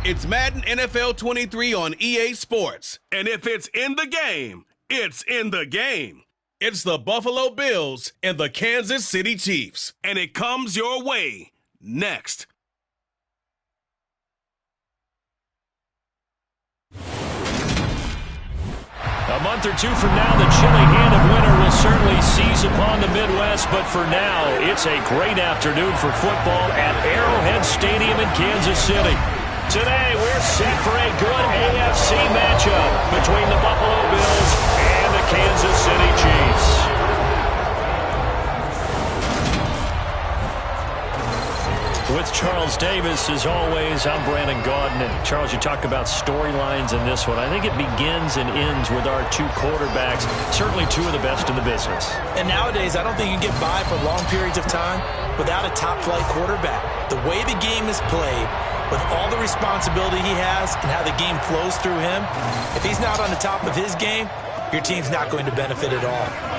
It's Madden NFL 23 on EA Sports. And if it's in the game, it's in the game. It's the Buffalo Bills and the Kansas City Chiefs. And it comes your way next. A month or two from now, the chilly hand of winter will certainly seize upon the Midwest, but for now, it's a great afternoon for football at Arrowhead Stadium in Kansas City. Today, we're set for a good AFC matchup between the Buffalo Bills and the Kansas City Chiefs. With Charles Davis, as always, I'm Brandon Gaudin. And Charles, you talk about storylines in this one. I think it begins and ends with our two quarterbacks, certainly two of the best in the business. And nowadays, I don't think you can get by for long periods of time without a top-flight quarterback. The way the game is played, with all the responsibility he has and how the game flows through him, if he's not on the top of his game, your team's not going to benefit at all.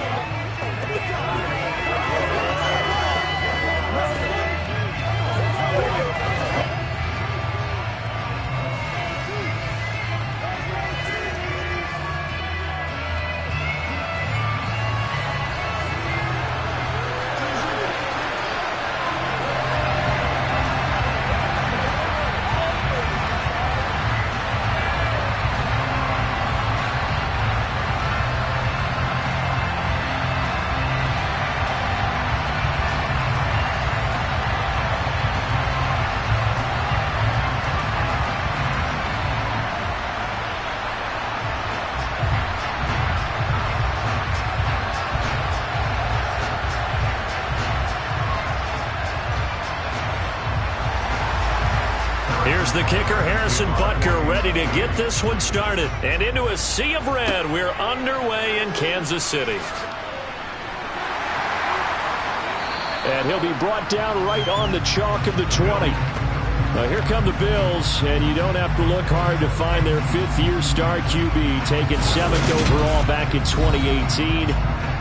Here's the kicker, Harrison Butker, ready to get this one started. And into a sea of red, we're underway in Kansas City. And he'll be brought down right on the chalk of the 20. Now here come the Bills, and you don't have to look hard to find their fifth-year star QB, taken 7th overall back in 2018,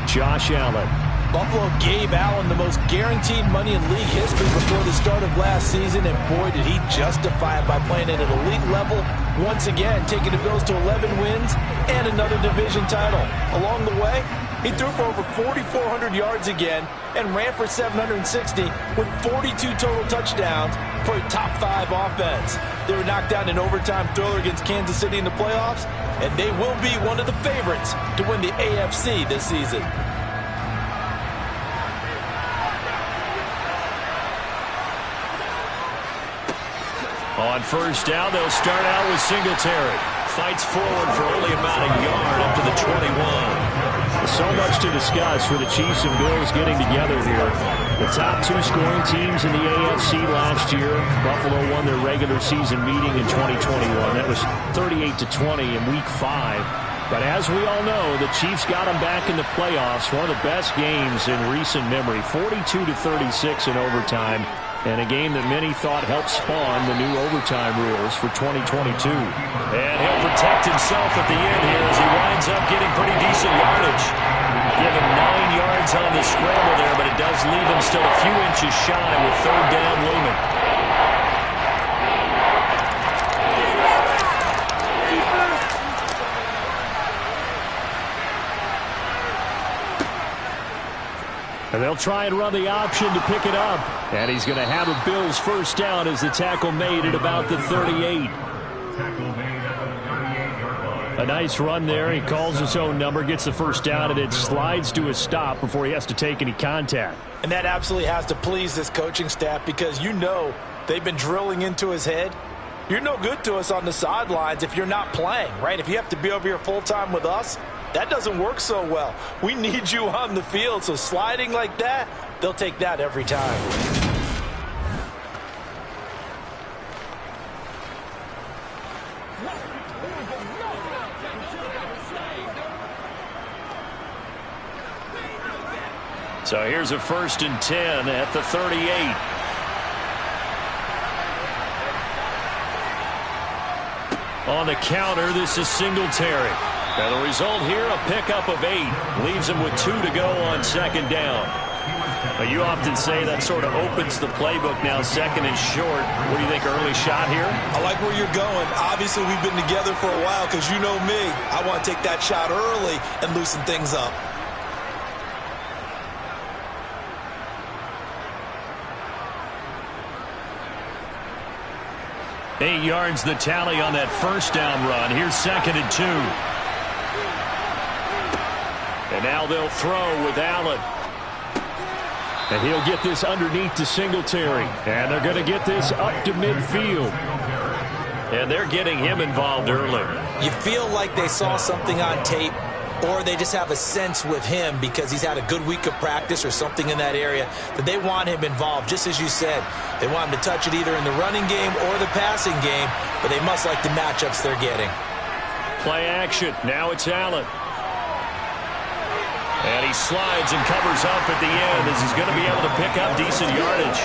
Josh Allen. Buffalo gave Allen the most guaranteed money in league history before the start of last season, and boy, did he justify it by playing at an elite level, once again taking the Bills to 11 wins and another division title. Along the way, he threw for over 4,400 yards again and ran for 760 with 42 total touchdowns for a top-5 offense. They were knocked down in overtime thriller against Kansas City in the playoffs, and they will be one of the favorites to win the AFC this season. On first down, they'll start out with Singletary. Fights forward for only about a yard up to the 21. So much to discuss for the Chiefs and Bills getting together here. The top two scoring teams in the AFC last year. Buffalo won their regular season meeting in 2021. That was 38-20 in Week 5. But as we all know, the Chiefs got them back in the playoffs. One of the best games in recent memory. 42-36 in overtime. And a game that many thought helped spawn the new overtime rules for 2022. And he'll protect himself at the end here as he winds up getting pretty decent yardage. Give him 9 yards on the scramble there, but it does leave him still a few inches shy with third down looming. And they'll try and run the option to pick it up. And he's going to have a Bills first down as the tackle made at about the 38. A nice run there. He calls his own number, gets the first down, and it slides to a stop before he has to take any contact. And that absolutely has to please this coaching staff because you know they've been drilling into his head. You're no good to us on the sidelines if you're not playing, right? If you have to be over here full-time with us, that doesn't work so well. We need you on the field, so sliding like that, they'll take that every time. So here's a 1st and 10 at the 38. On the counter, this is Singletary. And the result here, a pickup of 8. Leaves him with 2 to go on 2nd down. But you often say that sort of opens the playbook now, second and short. What do you think, early shot here? I like where you're going. Obviously, we've been together for a while because you know me. I want to take that shot early and loosen things up. Eight yards the tally on that first down run. Here's second and 2. And now they'll throw with Allen. And he'll get this underneath to Singletary. And they're going to get this up to midfield. And they're getting him involved early. You feel like they saw something on tape, or they just have a sense with him because he's had a good week of practice or something in that area that they want him involved. Just as you said, they want him to touch it either in the running game or the passing game, but they must like the matchups they're getting. Play action. Now it's Allen. And he slides and covers up at the end as he's going to be able to pick up decent yardage.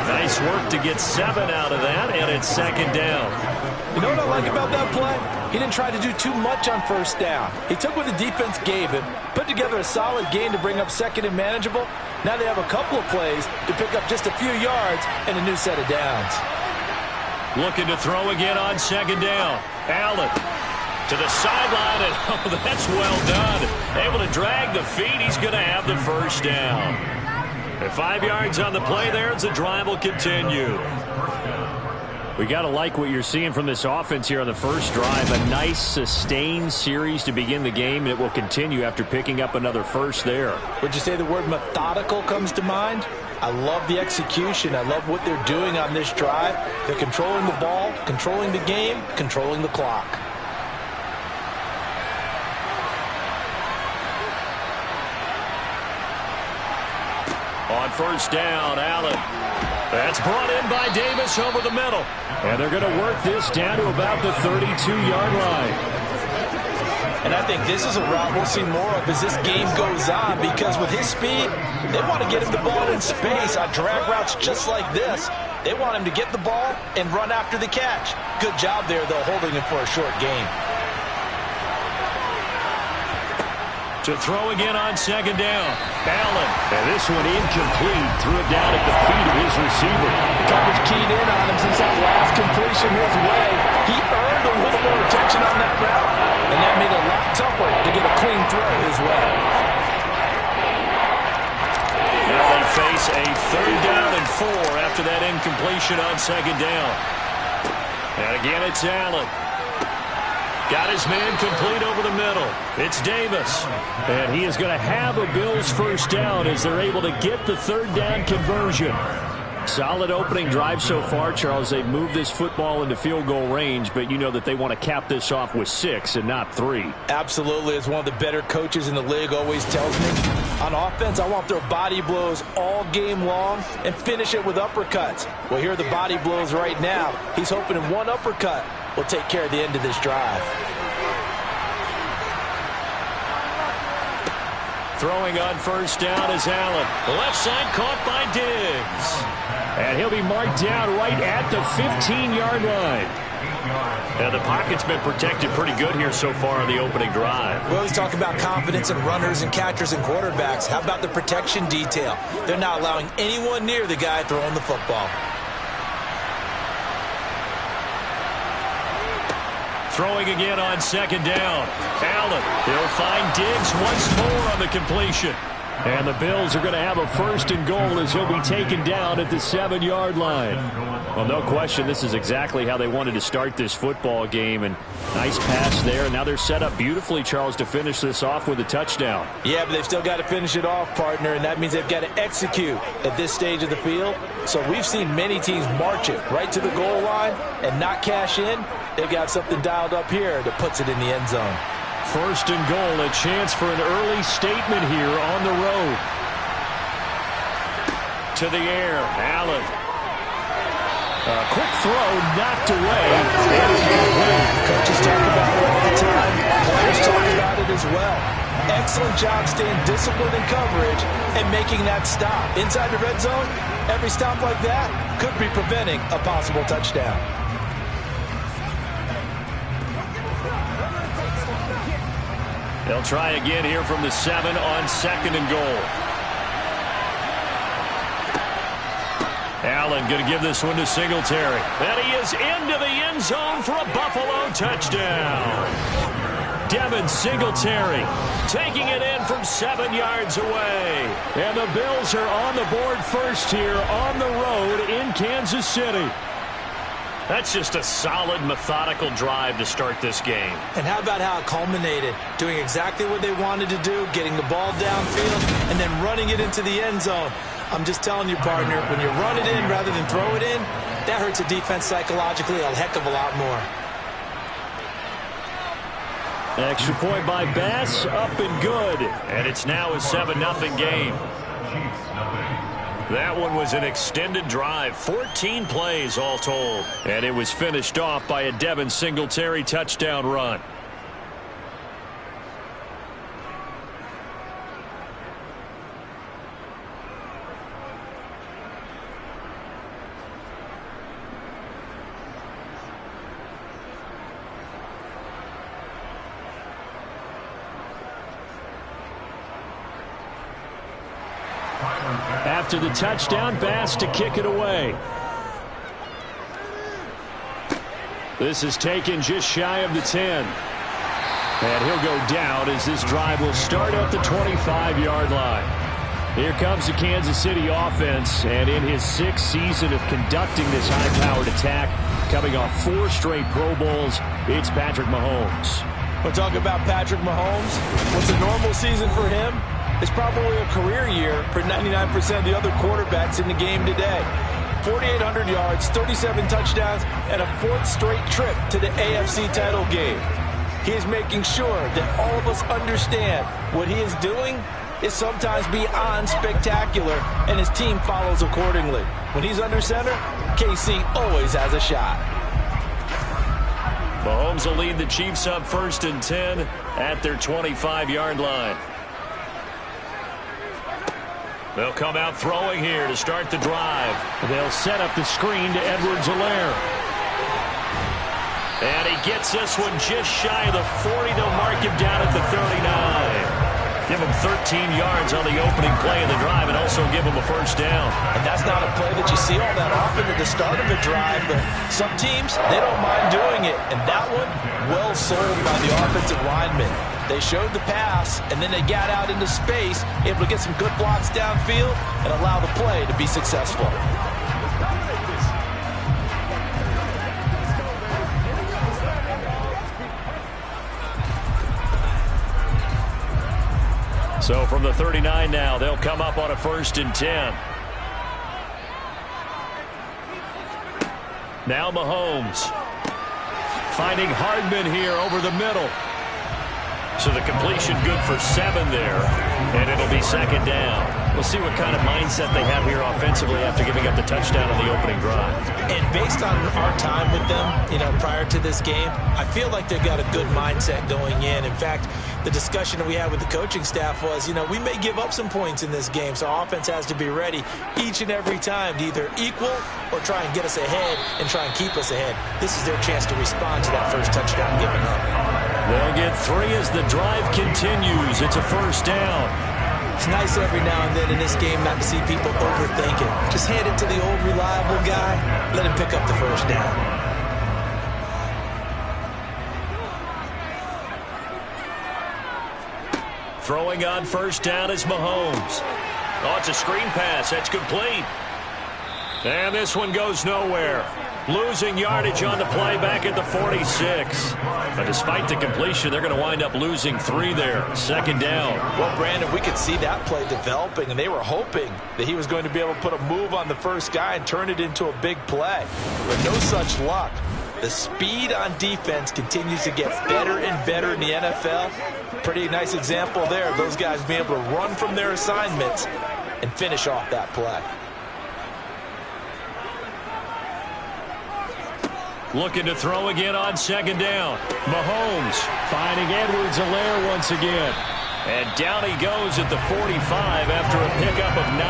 Nice work to get 7 out of that, and it's second down. You know what I like about that play? He didn't try to do too much on first down. He took what the defense gave him, put together a solid gain to bring up second and manageable. Now they have a couple of plays to pick up just a few yards and a new set of downs. Looking to throw again on second down. Allen to the sideline, and oh, that's well done. Able to drag the feet. He's going to have the first down. And 5 yards on the play there as the drive will continue. We got to like what you're seeing from this offense here on the first drive. A nice, sustained series to begin the game, and it will continue after picking up another first there. Would you say the word methodical comes to mind? I love the execution. I love what they're doing on this drive. They're controlling the ball, controlling the game, controlling the clock. On first down, Allen. That's brought in by Davis over the middle. And they're going to work this down to about the 32-yard line. And I think this is a route we'll see more of as this game goes on, because with his speed, they want to get him the ball in space on drag routes just like this. They want him to get the ball and run after the catch. Good job there, though, holding him for a short gain. To throw again on second down. Allen. And this one incomplete. Threw it down at the feet of his receiver. The coverage keyed in on him since that last completion his way. He earned a little more attention on that route, and that made it a lot tougher to get a clean throw his way. Now they face a third down and 4 after that incompletion on second down. And again, it's Allen. Got his man complete over the middle. It's Davis. And he is going to have a Bills first down as they're able to get the third down conversion. Solid opening drive so far, Charles. They've moved this football into field goal range, but you know that they want to cap this off with 6 and not 3. Absolutely. As one of the better coaches in the league always tells me, on offense, I want their body blows all game long and finish it with uppercuts. Well, here are the body blows right now. He's hoping in one uppercut will take care of the end of this drive. Throwing on first down is Allen. Left side caught by Diggs. And he'll be marked down right at the 15-yard line. Now, the pocket's been protected pretty good here so far on the opening drive. We always talk about confidence in runners and catchers and quarterbacks. How about the protection detail? They're not allowing anyone near the guy throwing the football. Throwing again on second down. Allen. They'll find Diggs once more on the completion. And the Bills are going to have a first and goal as he'll be taken down at the 7-yard line. Well, no question, this is exactly how they wanted to start this football game. And nice pass there. Now they're set up beautifully, Charles, to finish this off with a touchdown. Yeah, but they've still got to finish it off, partner, and that means they've got to execute at this stage of the field. So we've seen many teams march it right to the goal line and not cash in. They've got something dialed up here that puts it in the end zone. First and goal, a chance for an early statement here on the road. To the air, Allen. A quick throw, knocked away. Coaches talk about it all the time. Players talk about it as well. Excellent job staying disciplined in coverage and making that stop. Inside the red zone, every stop like that could be preventing a possible touchdown. They'll try again here from the 7 on second and goal. Allen going to give this one to Singletary. And he is into the end zone for a Buffalo touchdown. Devin Singletary taking it in from 7 yards away. And the Bills are on the board first here on the road in Kansas City. That's just a solid, methodical drive to start this game. And how about how it culminated? Doing exactly what they wanted to do, getting the ball downfield, and then running it into the end zone. I'm just telling you, partner, when you run it in rather than throw it in, that hurts a defense psychologically a heck of a lot more. Extra point by Bass, up and good. And it's now a 7-0 game. That one was an extended drive, 14 plays all told. And it was finished off by a Devin Singletary touchdown run. After the touchdown, Bass to kick it away. This is taken just shy of the 10. And he'll go down as this drive will start at the 25-yard line. Here comes the Kansas City offense, and in his 6th season of conducting this high-powered attack, coming off 4 straight Pro Bowls, it's Patrick Mahomes. We'll talk about Patrick Mahomes. What's a normal season for him? It's probably a career year for 99% of the other quarterbacks in the game today. 4,800 yards, 37 touchdowns, and a 4th straight trip to the AFC title game. He is making sure that all of us understand what he is doing is sometimes beyond spectacular, and his team follows accordingly. When he's under center, KC always has a shot. Mahomes will lead the Chiefs up 1st and 10 at their 25-yard line. They'll come out throwing here to start the drive. They'll set up the screen to Edwards-Helaire. And he gets this one just shy of the 40. They'll mark him down at the 39. Give him 13 yards on the opening play of the drive and also give him a 1st down. And that's not a play that you see all that often at the start of a drive, but some teams, they don't mind doing it. And that one, well sold by the offensive lineman. They showed the pass, and then they got out into space, able to get some good blocks downfield and allow the play to be successful. So from the 39 now, they'll come up on a 1st and 10. Now Mahomes finding Hardman here over the middle. So the completion good for 7 there, and it'll be 2nd down. We'll see what kind of mindset they have here offensively after giving up the touchdown on the opening drive. And based on our time with them, prior to this game, I feel like they've got a good mindset going in. In fact, the discussion that we had with the coaching staff was, we may give up some points in this game, so our offense has to be ready each and every time to either equal or try and get us ahead and try and keep us ahead. This is their chance to respond to that first touchdown given up. They'll get 3 as the drive continues. It's a 1st down. It's nice every now and then in this game not to see people overthinking. Just hand it to the old reliable guy. Let him pick up the 1st down. Throwing on 1st down is Mahomes. Oh, it's a screen pass. That's complete. And this one goes nowhere. Losing yardage on the play back at the 46. But despite the completion, they're going to wind up losing 3 there. 2nd down. Well, Brandon, we could see that play developing, and they were hoping that he was going to be able to put a move on the first guy and turn it into a big play. But no such luck. The speed on defense continues to get better and better in the NFL. Pretty nice example there of those guys being able to run from their assignments and finish off that play. Looking to throw again on 2nd down. Mahomes finding Edwards-Helaire once again. And down he goes at the 45 after a pickup of 9.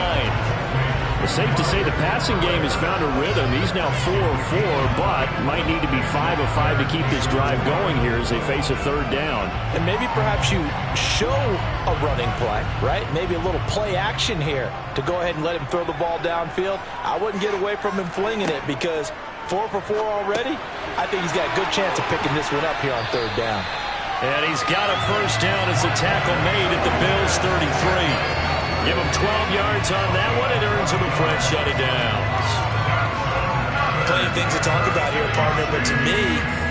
It's safe to say the passing game has found a rhythm. He's now 4 of 4, but might need to be 5 of 5 to keep this drive going here as they face a third down. And maybe perhaps you show a running play, right? Maybe a little play action here to go ahead and let him throw the ball downfield. I wouldn't get away from him flinging it because 4 for 4 already. I think he's got a good chance of picking this one up here on third down. And he's got a first down as the tackle made at the Bills' 33. Give him 12 yards on that one. It earns him a fresh set of downs. Plenty of things to talk about here, partner, but to me,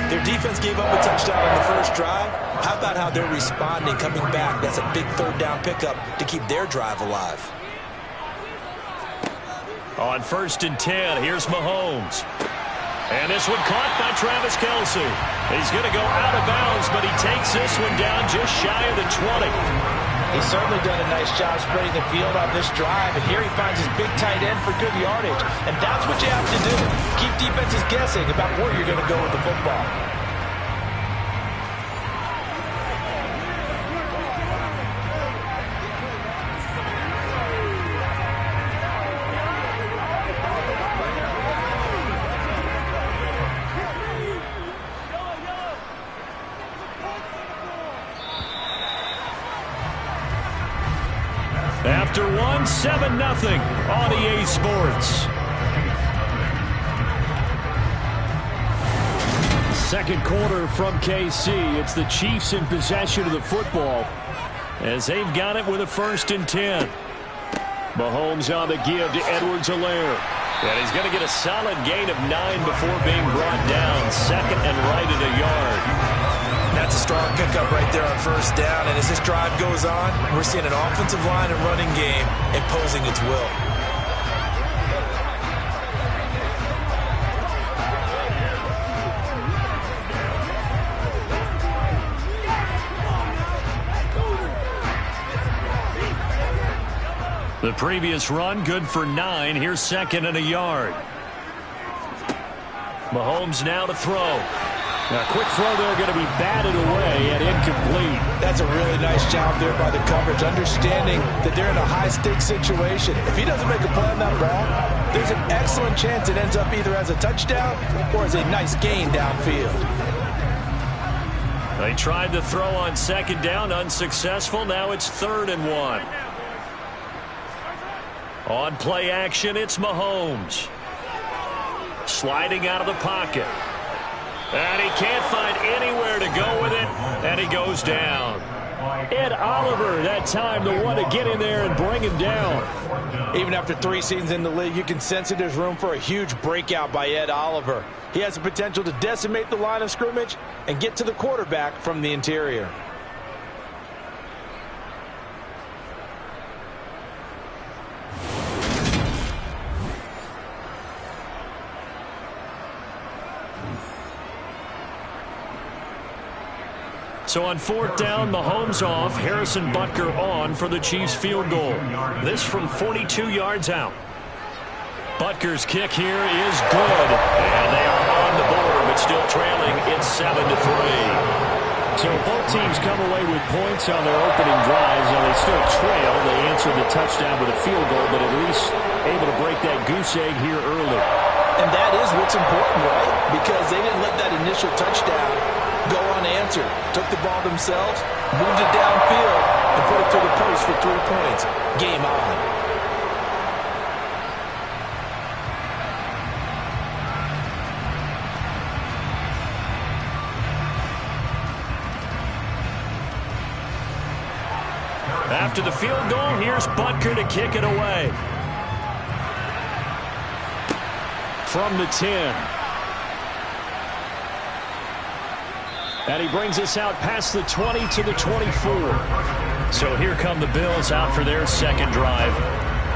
their defense gave up a touchdown on the first drive. How about how they're responding, coming back? That's a big third down pickup to keep their drive alive. On 1st and 10, here's Mahomes. And this one caught by Travis Kelce. He's going to go out of bounds, but he takes this one down just shy of the 20. He's certainly done a nice job spreading the field on this drive, and here he finds his big tight end for good yardage. And that's what you have to do. Keep defenses guessing about where you're going to go with the football. After 7-0 on EA Sports. Second quarter from KC. It's the Chiefs in possession of the football as they've got it with a 1st and 10. Mahomes on the give to Edwards-Helaire. And he's going to get a solid gain of 9 before being brought down. Second and right at a yard. That's a strong pickup right there on first down. And as this drive goes on, we're seeing an offensive line and running game imposing its will. The previous run, good for 9. Here's 2nd and a yard. Mahomes now to throw. A quick throw there, going to be batted away and incomplete. That's a really nice job there by the coverage, understanding that they're in a high-stakes situation. If he doesn't make a play on that ball, there's an excellent chance it ends up either as a touchdown or as a nice gain downfield. They tried to throw on 2nd down, unsuccessful. Now it's 3rd and 1. On play action, it's Mahomes. Sliding out of the pocket. And he can't find anywhere to go with it, and he goes down. Ed Oliver, that time, the one to get in there and bring him down. Even after 3 seasons in the league, you can sense that there's room for a huge breakout by Ed Oliver. He has the potential to decimate the line of scrimmage and get to the quarterback from the interior. So on 4th down, Mahomes off, Harrison Butker on for the Chiefs field goal. This from 42 yards out. Butker's kick here is good. And they are on the board, but still trailing. It's 7-3. So both teams come away with points on their opening drives. Now they still trail. They answer the touchdown with a field goal, but at least able to break that goose egg here early. And that is what's important, right? Because they didn't let that initial touchdown go unanswered. Took the ball themselves, moved it downfield, and put it through the post for 3 points. Game on. After the field goal, here's Butker to kick it away. From the 10. And he brings us out past the 20 to the 24. So here come the Bills out for their second drive.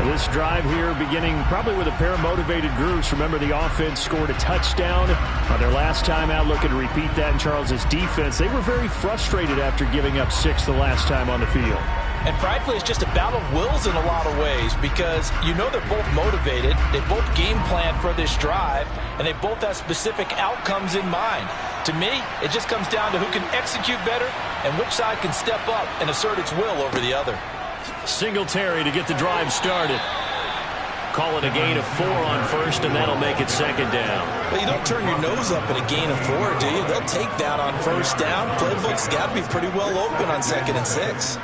This drive here beginning probably with a pair of motivated groups. Remember, the offense scored a touchdown on their last time out. Looking to repeat that in Charles's defense. They were very frustrated after giving up 6 the last time on the field. And frankly, it's just a battle of wills in a lot of ways because you know they're both motivated. They both game plan for this drive, and they both have specific outcomes in mind. To me, it just comes down to who can execute better and which side can step up and assert its will over the other. Singletary to get the drive started. call it a gain of 4 on first, and that'll make it second down. Well, you don't turn your nose up at a gain of 4, do you? They'll take that on first down. Playbook's got to be pretty well open on 2nd and 6.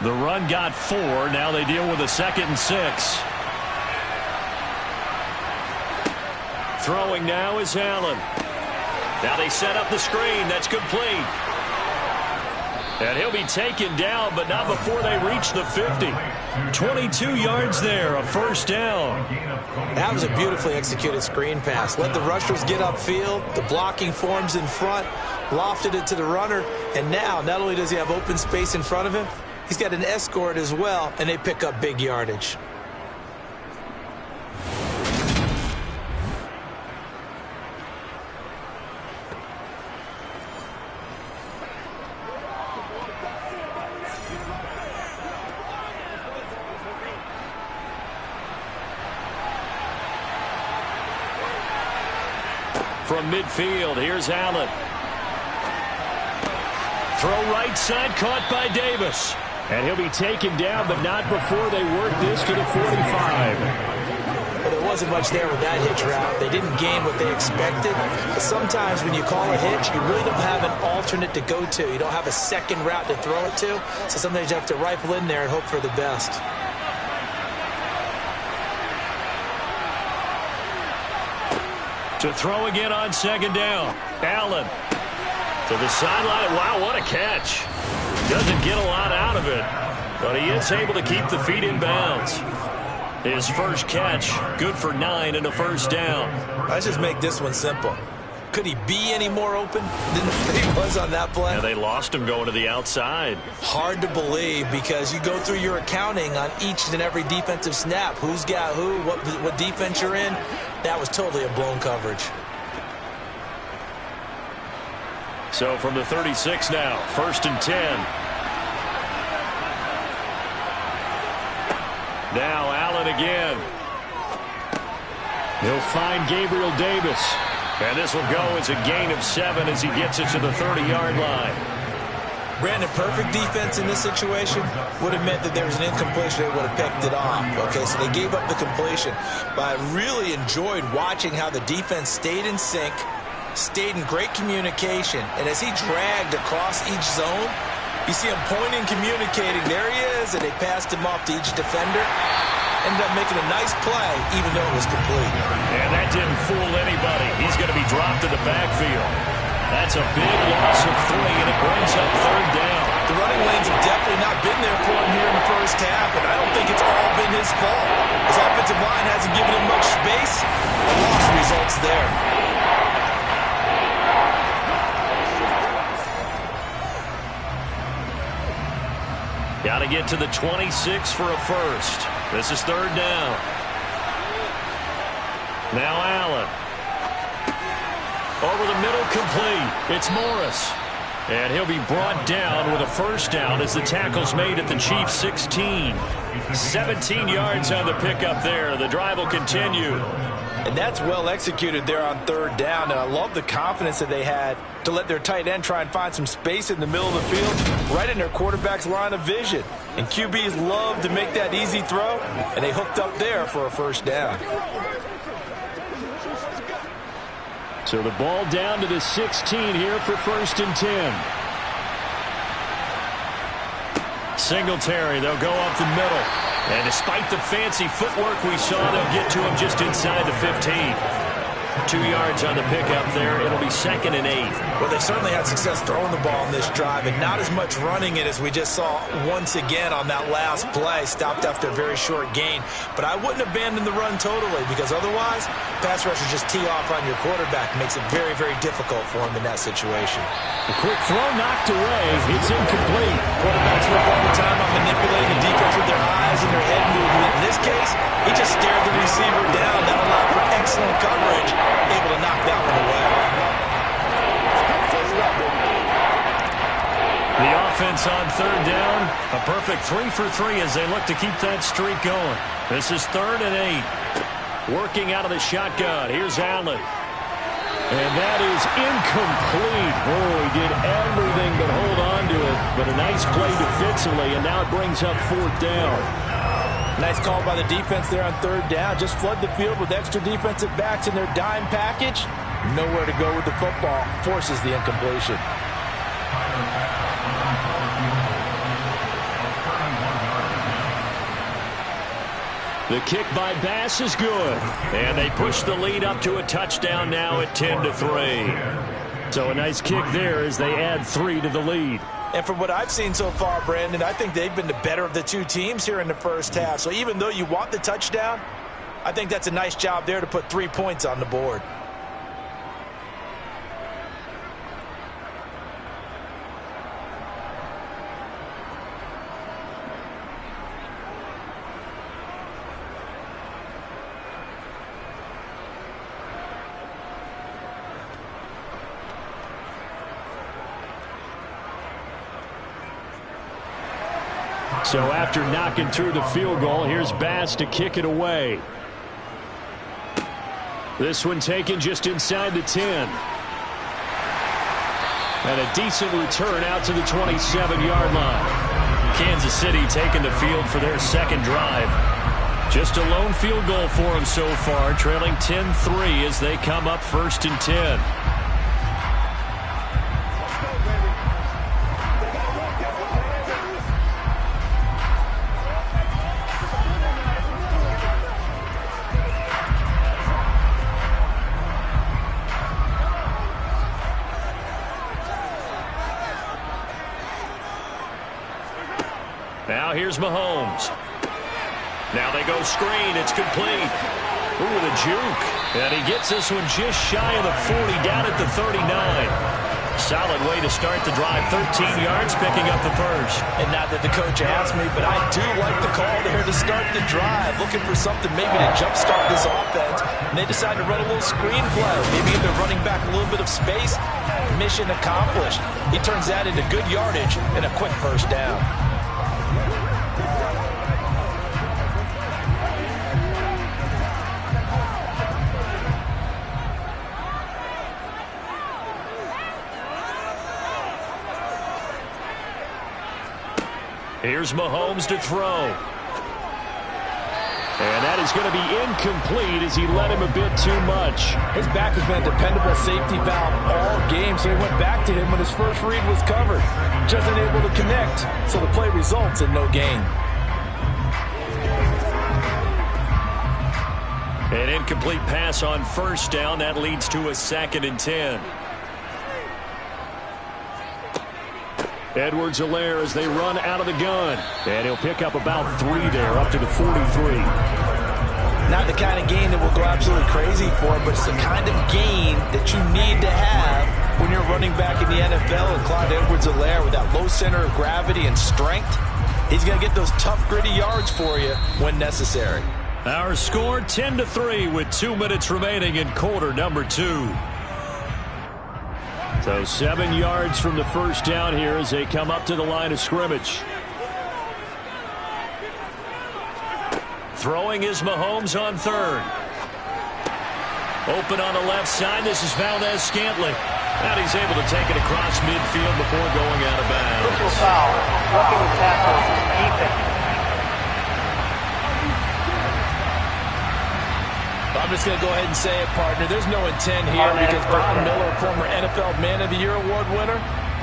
The run got 4. Now they deal with a 2nd and 6. Throwing now is Allen. Now they set up the screen. That's complete. And he'll be taken down, but not before they reach the 50. 22 yards there, a first down. That was a beautifully executed screen pass. Let the rushers get upfield. The blocking forms in front. Lofted it to the runner. And now, not only does he have open space in front of him, he's got an escort as well, and they pick up big yardage. From midfield, here's Allen. Throw right side, caught by Davis. And he'll be taken down, but not before they work this to the 45. Well, there wasn't much there with that hitch route. They didn't gain what they expected. But sometimes when you call a hitch, you really don't have an alternate to go to. You don't have a second route to throw it to. So sometimes you have to rifle in there and hope for the best. To throw again on 2nd down. Allen to the sideline. Wow, what a catch. Doesn't get a lot out of it, but he is able to keep the feet in bounds. His first catch, good for 9 and a first down. Let's just make this one simple. Could he be any more open than he was on that play? Yeah, they lost him going to the outside. Hard to believe because you go through your accounting on each and every defensive snap. Who's got who, what defense you're in. That was totally a blown coverage. So from the 36 now, 1st and 10. Now Allen again. He'll find Gabriel Davis. And this will go as a gain of 7 as he gets it to the 30-yard line. Brandon, perfect defense in this situation would have meant that there was an incompletion. They would have picked it off. Okay, so they gave up the completion. But I really enjoyed watching how the defense stayed in sync, stayed in great communication. And as he dragged across each zone, you see him pointing, communicating. There he is, and they passed him off to each defender. Ended up making a nice play, even though it was complete. And that didn't fool anybody. He's going to be dropped in the backfield. That's a big loss of 3, and it brings up 3rd down. The running lanes have definitely not been there for him here in the first half, and I don't think it's all been his fault. His offensive line hasn't given him much space. The loss results there. Got to get to the 26 for a first. This is 3rd down. Now Allen. Over the middle, complete. It's Morris. And he'll be brought down with a first down as the tackle's made at the Chiefs' 16. 17 yards on the pickup there. The drive will continue. And that's well executed there on 3rd down. And I love the confidence that they had to let their tight end try and find some space in the middle of the field, right in their quarterback's line of vision. And QBs love to make that easy throw, and they hooked up there for a first down. So the ball down to the 16 here for 1st and 10. Singletary, they'll go up the middle. And despite the fancy footwork we saw, they'll get to him just inside the 15. 2 yards on the pickup there. It'll be 2nd and 8. Well, they certainly had success throwing the ball in this drive, and not as much running it as we just saw once again on that last play. Stopped after a very short gain. But I wouldn't abandon the run totally, because otherwise, pass rushers just tee off on your quarterback. Makes it very, very difficult for him in that situation. A quick throw knocked away. It's incomplete. Quarterbacks work all the time on manipulating the defense with their eyes and their head movement. In this case, he just stared the receiver down. That allowed for excellent coverage. Able to knock that one away. The offense on 3rd down. A perfect 3 for 3 as they look to keep that streak going. This is 3rd and 8. Working out of the shotgun. Here's Allen. And that is incomplete. Oh, he did everything but hold on to it. But a nice play defensively, and now it brings up 4th down. Nice call by the defense there on 3rd down. Just flood the field with extra defensive backs in their dime package. Nowhere to go with the football. Forces the incompletion. The kick by Bass is good. And they push the lead up to a touchdown now at 10-3. So a nice kick there as they add 3 to the lead. And from what I've seen so far, Brandon, I think they've been the better of the two teams here in the first half. So even though you want the touchdown, I think that's a nice job there to put 3 points on the board. So after knocking through the field goal, here's Bass to kick it away. This one taken just inside the 10. And a decent return out to the 27-yard line. Kansas City taking the field for their second drive. Just a lone field goal for them so far, trailing 10-3 as they come up 1st and 10. Now here's Mahomes. Now they go screen. It's complete. Ooh, the juke. And he gets this one just shy of the 40, down at the 39. Solid way to start the drive. 13 yards, picking up the first. And not that the coach asked me, but I do like the call there to start the drive. Looking for something maybe to jumpstart this offense. And they decide to run a little screen play. Maybe if they're running back a little bit of space, mission accomplished. He turns that into good yardage and a quick first down. Here's Mahomes to throw. And that is going to be incomplete as he led him a bit too much. His back has been a dependable safety valve all game, so he went back to him when his first read was covered. Just unable to connect, so the play results in no gain. An incomplete pass on 1st down. That leads to a 2nd and 10. Edwards-Helaire as they run out of the gun. And he'll pick up about 3 there, up to the 43. Not the kind of gain that will go absolutely crazy for, but it's the kind of gain that you need to have when you're running back in the NFL. And Clyde Edwards-Helaire, with that low center of gravity and strength, he's going to get those tough, gritty yards for you when necessary. Our score 10-3 with 2 minutes remaining in quarter number 2. So 7 yards from the first down here as they come up to the line of scrimmage. Throwing is Mahomes on 3rd. Open on the left side. This is Valdez-Scantling. And he's able to take it across midfield before going out of bounds. Triple foul. Roughing the tackle. Defense. I'm just going to go ahead and say it, partner. There's no intent here because Von Miller, former NFL Man of the Year award winner,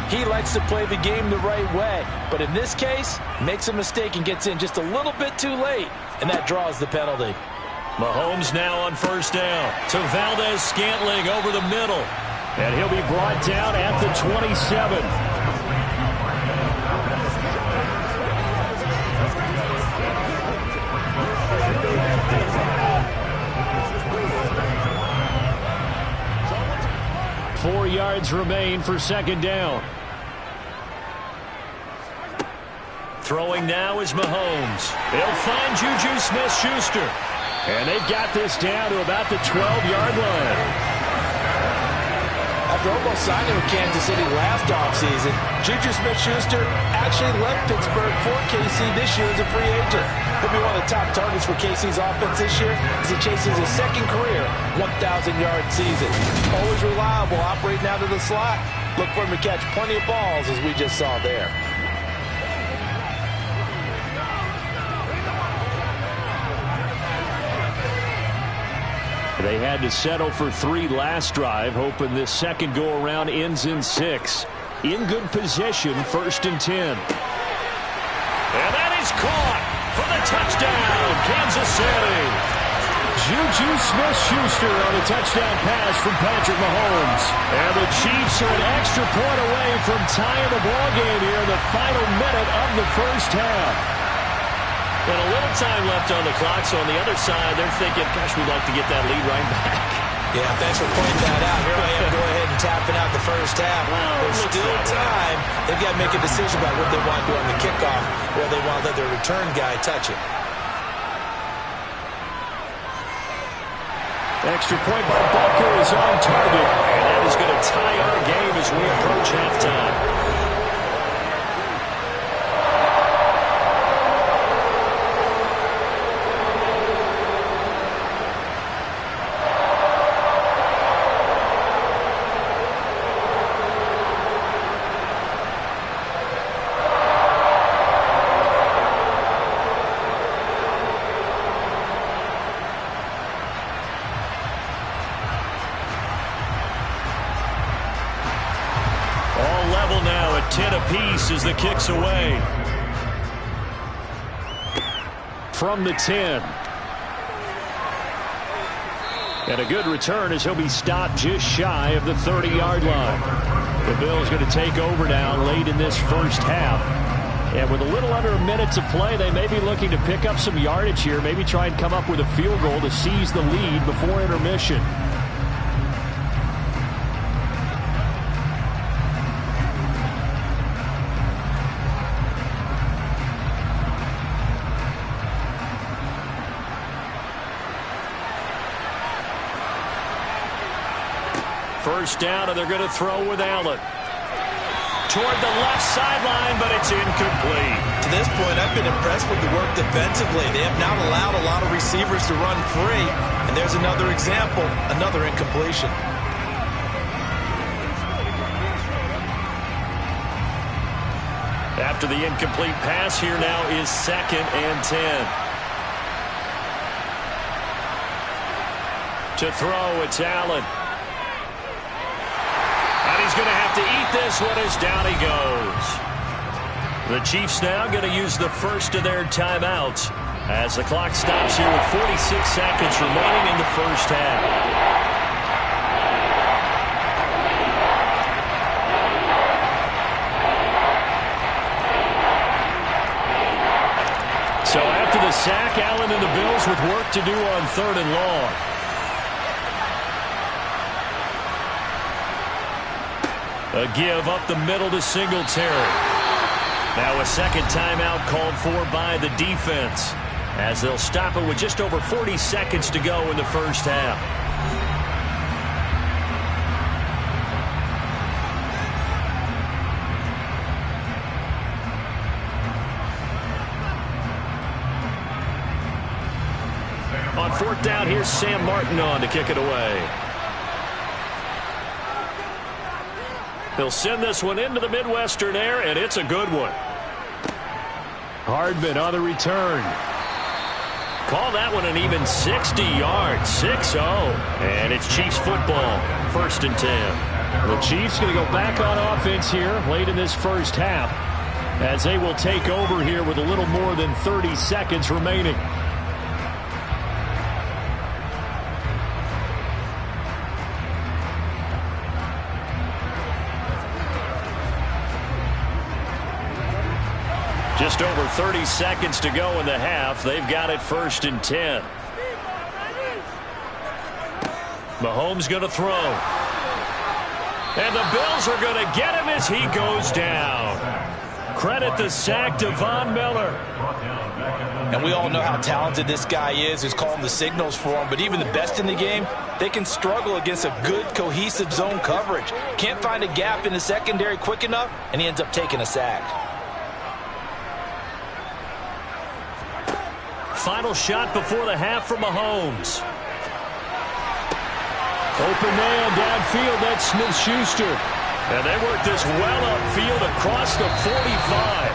he likes to play the game the right way. But in this case, makes a mistake and gets in just a little bit too late, and that draws the penalty. Mahomes now on 1st down to Valdez-Scantling over the middle. And he'll be brought down at the 27. 4 yards remain for 2nd down. Throwing now is Mahomes. They'll find Juju Smith-Schuster. And they've got this down to about the 12-yard line. I after almost signing with Kansas City last offseason, Juju Smith-Schuster actually left Pittsburgh for KC this year as a free agent. He'll be one of the top targets for KC's offense this year as he chases his second career 1,000-yard season. Always reliable, operating out of the slot. Look for him to catch plenty of balls, as we just saw there. They had to settle for 3 last drive, hoping this second go-around ends in 6. In good position, 1st and 10. And that is caught for the touchdown, Kansas City. Juju Smith-Schuster on a touchdown pass from Patrick Mahomes. And the Chiefs are an extra point away from tying the ballgame here in the final minute of the first half. And a little time left on the clock, so on the other side, they're thinking, gosh, we'd like to get that lead right back. Yeah, thanks for pointing that out. Here I am, go ahead and tapping out the first half. There's still time. They've got to make a decision about what they want to do on the kickoff, or they want to let their return guy touch it. Extra point by Butker is on target, and that is going to tie our game as we approach halftime. Now at 10 apiece as the kick's away. From the 10. And a good return as he'll be stopped just shy of the 30-yard line. The Bills going to take over now late in this first half. And with a little under a minute to play, they may be looking to pick up some yardage here, maybe try and come up with a field goal to seize the lead before intermission. First down, and they're going to throw with Allen. Toward the left sideline, but it's incomplete. To this point, I've been impressed with the work defensively. They have not allowed a lot of receivers to run free. And there's another example, another incompletion. After the incomplete pass, here now is 2nd and 10. To throw, it's Allen. And he's going to have to eat this one as down he goes. The Chiefs now going to use the first of their timeouts as the clock stops here with 46 seconds remaining in the first half. So after the sack, Allen and the Bills with work to do on 3rd and long. A give up the middle to Singletary. Now a second timeout called for by the defense as they'll stop it with just over 40 seconds to go in the first half. On 4th down, here's Sam Martin on to kick it away. He'll send this one into the Midwestern air, and it's a good one. Hardman on the return. Call that one an even 60 yards, 6-0. And it's Chiefs football, 1st and 10. The Chiefs going to go back on offense here late in this first half as they will take over here with a little more than 30 seconds remaining. Just over 30 seconds to go in the half. They've got it 1st and 10. Mahomes going to throw. And the Bills are going to get him as he goes down. Credit the sack to Von Miller. And we all know how talented this guy is who's calling the signals for him. But even the best in the game, they can struggle against a good, cohesive zone coverage. Can't find a gap in the secondary quick enough, and he ends up taking a sack. Final shot before the half from Mahomes. Open man downfield, that's Smith-Schuster. And they work this well upfield across the 45.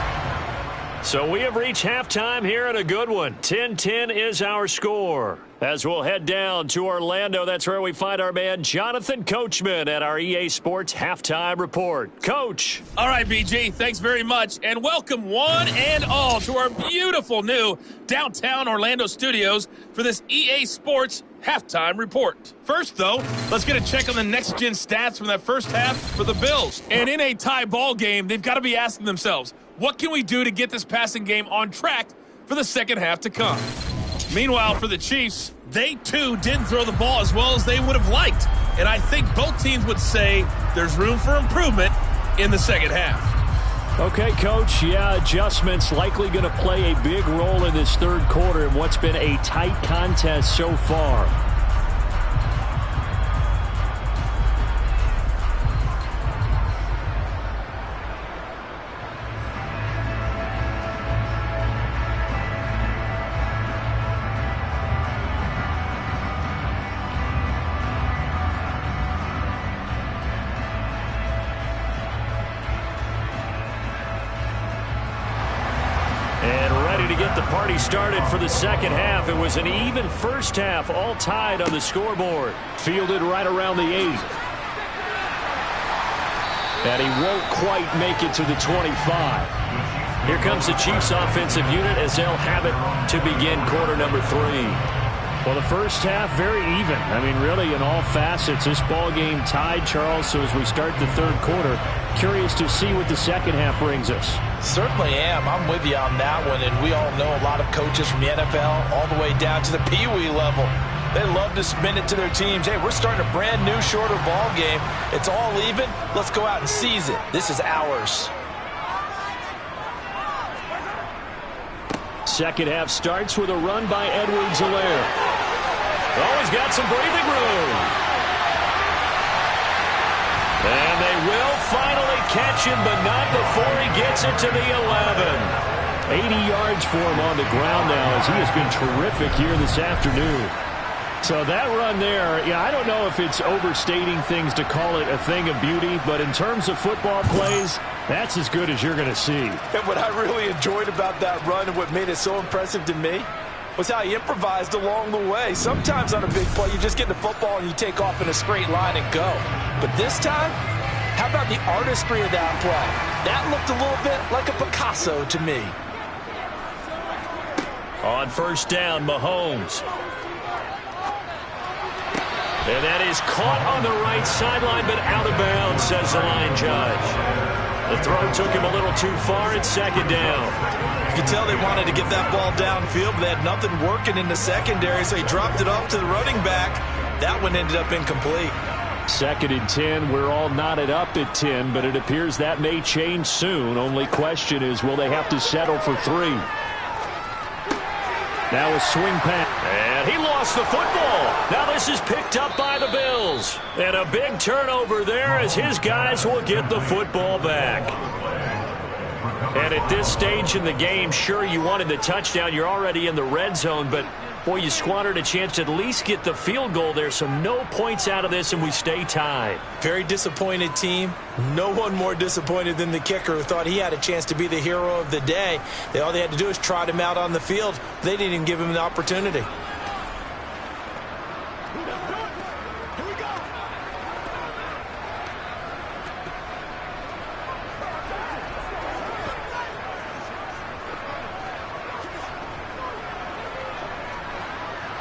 So we have reached halftime here in a good one. 10-10 is our score. As we'll head down to Orlando, that's where we find our man Jonathan Coachman at our EA Sports Halftime Report. Coach. All right, BG, thanks very much. And welcome one and all to our beautiful new downtown Orlando studios for this EA Sports Halftime Report. First, though, let's get a check on the next-gen stats from that first half for the Bills. And in a tie ball game, they've got to be asking themselves, what can we do to get this passing game on track for the second half to come? Meanwhile, for the Chiefs, they too didn't throw the ball as well as they would have liked. And I think both teams would say there's room for improvement in the second half. Okay, Coach, adjustments likely going to play a big role in this third quarter in what's been a tight contest so far. Started for the second half. It was an even first half, all tied on the scoreboard. Fielded right around the 8. And he won't quite make it to the 25. Here comes the Chiefs offensive unit as they'll have it to begin quarter number 3. Well, the first half, very even. I mean, really, in all facets, this ball game tied, Charles. So as we start the third quarter, curious to see what the second half brings us. Certainly am. I'm with you on that one. And we all know a lot of coaches from the NFL all the way down to the Pee Wee level. They love to spin it to their teams. Hey, we're starting a brand new, shorter ball game. It's all even. Let's go out and seize it. This is ours. Second half starts with a run by Edwards-Helaire. Oh, he's got some breathing room. And they will finally catch him, but not before he gets it to the 11. 80 yards for him on the ground now as he has been terrific here this afternoon. So that run there, I don't know if it's overstating things to call it a thing of beauty, but in terms of football plays, that's as good as you're going to see. And what I really enjoyed about that run and what made it so impressive to me was how he improvised along the way. Sometimes on a big play, you just get the football and you take off in a straight line and go. But this time, how about the artistry of that play? That looked a little bit like a Picasso to me. On first down, Mahomes. And that is caught on the right sideline, but out of bounds, says the line judge. The throw took him a little too far. It's second down. You can tell they wanted to get that ball downfield, but they had nothing working in the secondary, so he dropped it off to the running back. That one ended up incomplete. Second and 10. We're all knotted up at 10, but it appears that may change soon. Only question is, will they have to settle for 3? Now a swing pass. And he lost the football. Now this is picked up by the Bills. And a big turnover there as his guys will get the football back. And at this stage in the game, sure, you wanted the touchdown. You're already in the red zone, but boy, you squandered a chance to at least get the field goal there. So no points out of this, and we stay tied. Very disappointed team. No one more disappointed than the kicker who thought he had a chance to be the hero of the day. All they had to do is trot him out on the field. They didn't even give him the opportunity.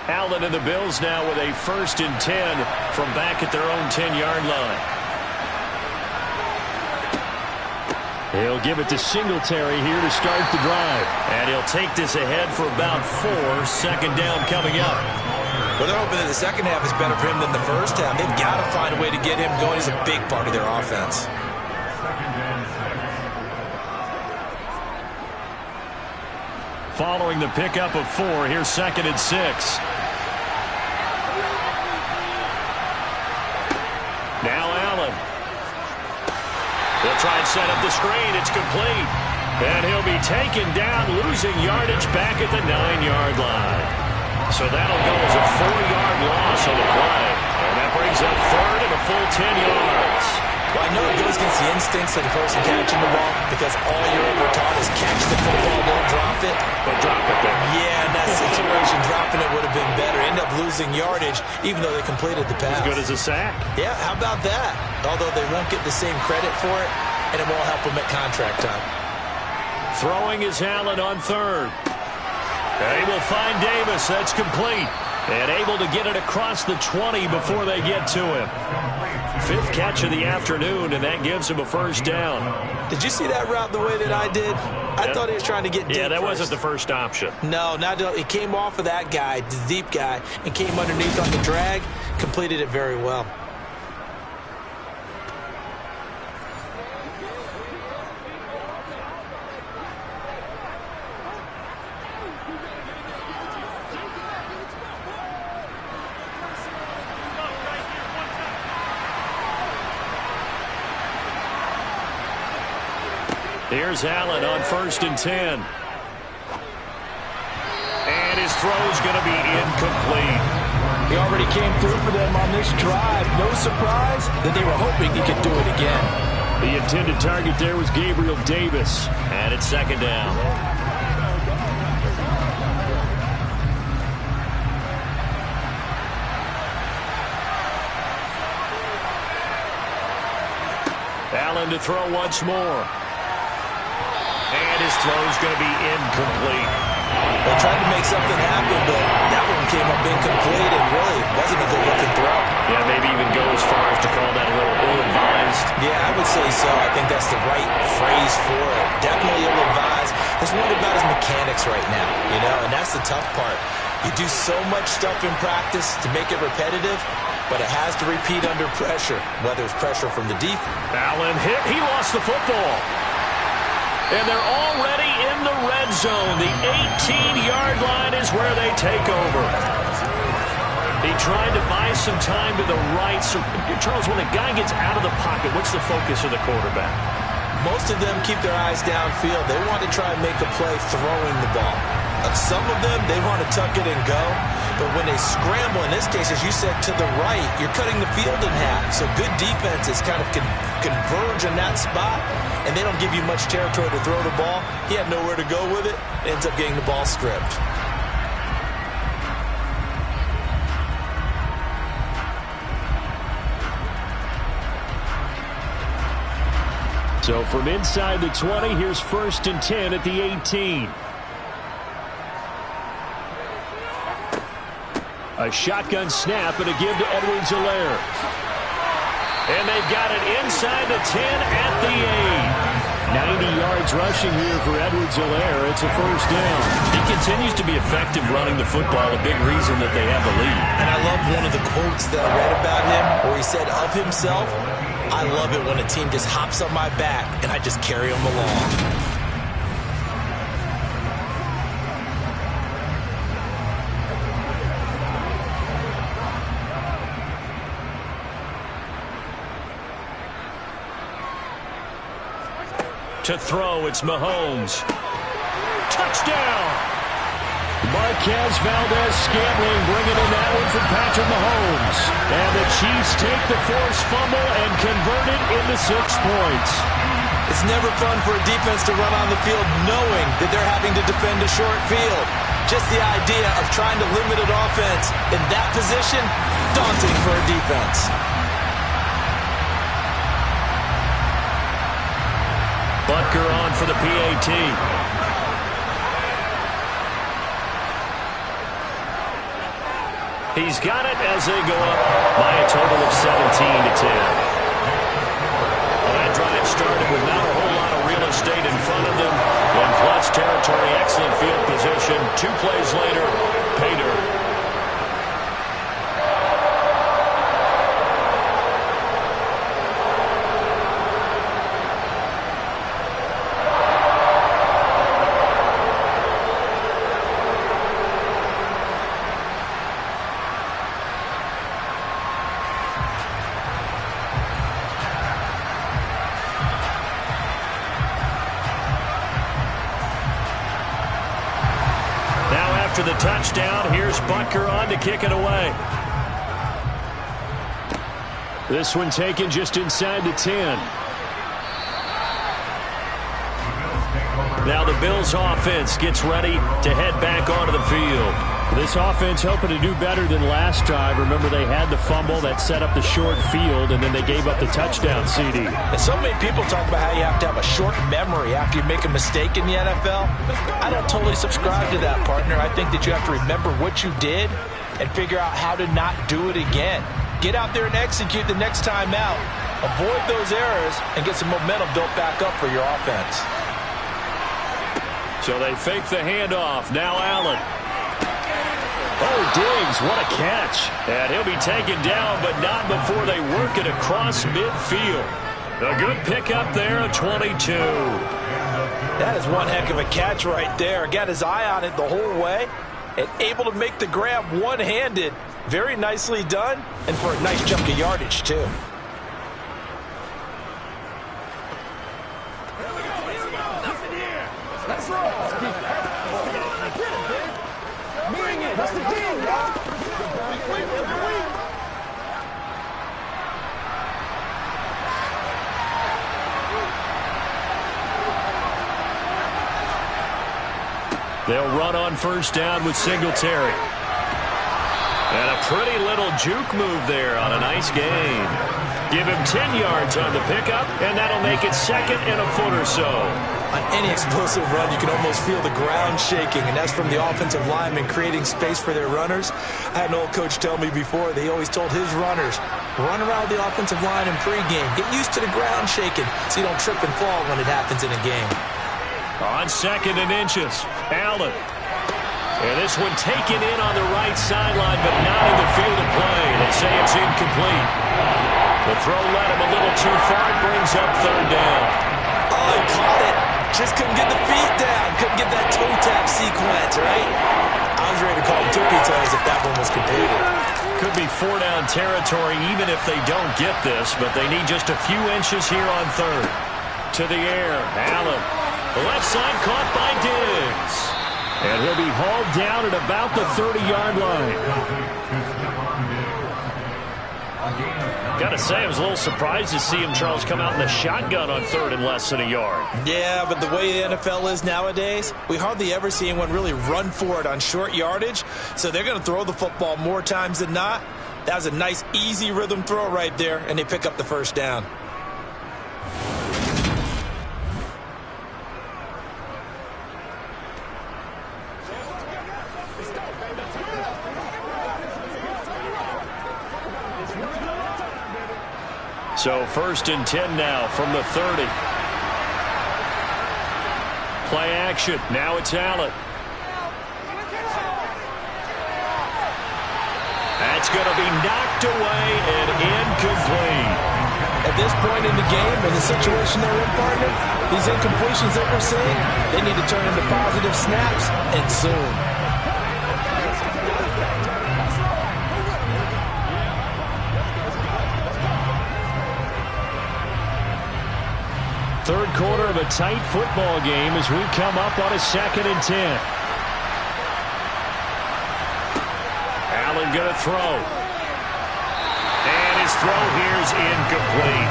Allen and the Bills now with a 1st and 10 from back at their own 10-yard line. He'll give it to Singletary here to start the drive. And he'll take this ahead for about 4. Second down coming up. Well, they're hoping that the second half is better for him than the first half. They've got to find a way to get him going. He's a big part of their offense. Following the pickup of 4, here's 2nd and 6. Now Allen. They'll try and set up the screen. It's complete. And he'll be taken down, losing yardage back at the 9-yard line. So that'll go as a 4-yard loss on the play. And that brings up 3rd and a full 10 yards. Well, I know it goes against the instincts of the person catching the ball because all you're ever taught is catch the football, don't drop it. But drop it there. Yeah, in that situation, dropping it would have been better. End up losing yardage, even though they completed the pass. As good as a sack. Yeah, how about that? Although they won't get the same credit for it, and it won't help them at contract time. Throwing is Allen on 3rd. And he will find Davis. That's complete. And able to get it across the 20 before they get to him. 5th catch of the afternoon, and that gives him a first down. Did you see that route the way that I did? I thought he was trying to get deep. Yeah, that first. wasn't the first option. No, it came off of that guy, the deep guy, and came underneath on the drag, completed it very well. Here's Allen on 1st and 10. And his throw's going to be incomplete. He already came through for them on this drive. No surprise that they were hoping he could do it again. The intended target there was Gabriel Davis. And it's 2nd down. Allen to throw once more. And his throw's going to be incomplete. They tried to make something happen, but that one came up incomplete and really wasn't a good-looking throw. Yeah, maybe even go as far as to call that a little ill-advised. Yeah, I would say so. I think that's the right phrase for it. Definitely ill-advised. Just wonder about his mechanics right now, and that's the tough part. You do so much stuff in practice to make it repetitive, but it has to repeat under pressure, whether it's pressure from the defense. Allen hit. He lost the football. And they're already in the red zone. The 18-yard line is where they take over. He tried to buy some time to the right. So, Charles, when a guy gets out of the pocket, what's the focus of the quarterback? Most of them keep their eyes downfield. They want to try and make a play throwing the ball. Some of them, they want to tuck it and go. But when they scramble, in this case, as you said, to the right, you're cutting the field in half. So good defenses kind of converge in that spot, and they don't give you much territory to throw the ball. He had nowhere to go with it. Ends up getting the ball stripped. So from inside the 20, here's 1st and 10 at the 18. A shotgun snap and a give to Edwards-Helaire. And they've got it inside the 10 at the 8. 90 yards rushing here for Edwards-Helaire. It's a first down. He continues to be effective running the football, a big reason that they have the lead. And I love one of the quotes that I read about him where he said of himself, I love it when a team just hops on my back and I just carry them along. To throw, it's Mahomes. Touchdown! Marquez Valdez-Scantling bringing in that one from Patrick Mahomes. And the Chiefs take the forced fumble and convert it into 6 points. It's never fun for a defense to run on the field knowing that they're having to defend a short field. Just the idea of trying to limit an offense in that position, daunting for a defense. Butker on for the PAT. He's got it as they go up by a total of 17-10. Well, that drive started with not a whole lot of real estate in front of them. In clutch territory, excellent field position. 2 plays later, pay dirt. after the touchdown. Here's Butker on to kick it away. This one taken just inside the 10. Now the Bills offense gets ready to head back onto the field. This offense hoping to do better than last drive. Remember, they had the fumble that set up the short field, and then they gave up the touchdown CD. And so many people talk about how you have to have a short memory after you make a mistake in the NFL. I don't totally subscribe to that, partner. I think that you have to remember what you did and figure out how to not do it again. Get out there and execute the next time out. Avoid those errors and get some momentum built back up for your offense. So they fake the handoff. Now Allen. Oh, Diggs, what a catch. And he'll be taken down, but not before they work it across midfield. A good pickup there of 22. That is one heck of a catch right there. Got his eye on it the whole way and able to make the grab one-handed. Very nicely done, and for a nice chunk of yardage, too. Let's roll. Bring it. That's the deal, y'all. They'll run on first down with Singletary. And a pretty little juke move there on a nice gain. Give him 10 yards on the pickup, and that'll make it second and a foot or so. On any explosive run, you can almost feel the ground shaking, and that's from the offensive linemen creating space for their runners. I had an old coach tell me before, they always told his runners, run around the offensive line in pregame. Get used to the ground shaking so you don't trip and fall when it happens in a game. On second and inches, Allen. And this one taken in on the right sideline, but not in the field of play. They say it's incomplete. The throw led him a little too far. It brings up third down. Oh, he caught it. Just couldn't get the feet down. Couldn't get that toe tap sequence, right? I was ready to call tippy toes if that one was completed. Could be four-down territory even if they don't get this, but they need just a few inches here on third. To the air, Allen. The left side caught by Diggs. And he'll be hauled down at about the 30-yard line. Got to say, I was a little surprised to see him, Charles, come out in the shotgun on third and less than a yard. Yeah, but the way the NFL is nowadays, we hardly ever see anyone really run for it on short yardage. So they're going to throw the football more times than not. That was a nice, easy rhythm throw right there, and they pick up the first down. So first and 10 now from the 30. Play action. Now it's Allen. That's going to be knocked away and incomplete. At this point in the game, in the situation they're in, partner, these incompletions that we're seeing, they need to turn into positive snaps, and soon. Third quarter of a tight football game as we come up on a second and 10. Allen going to throw. And his throw here is incomplete.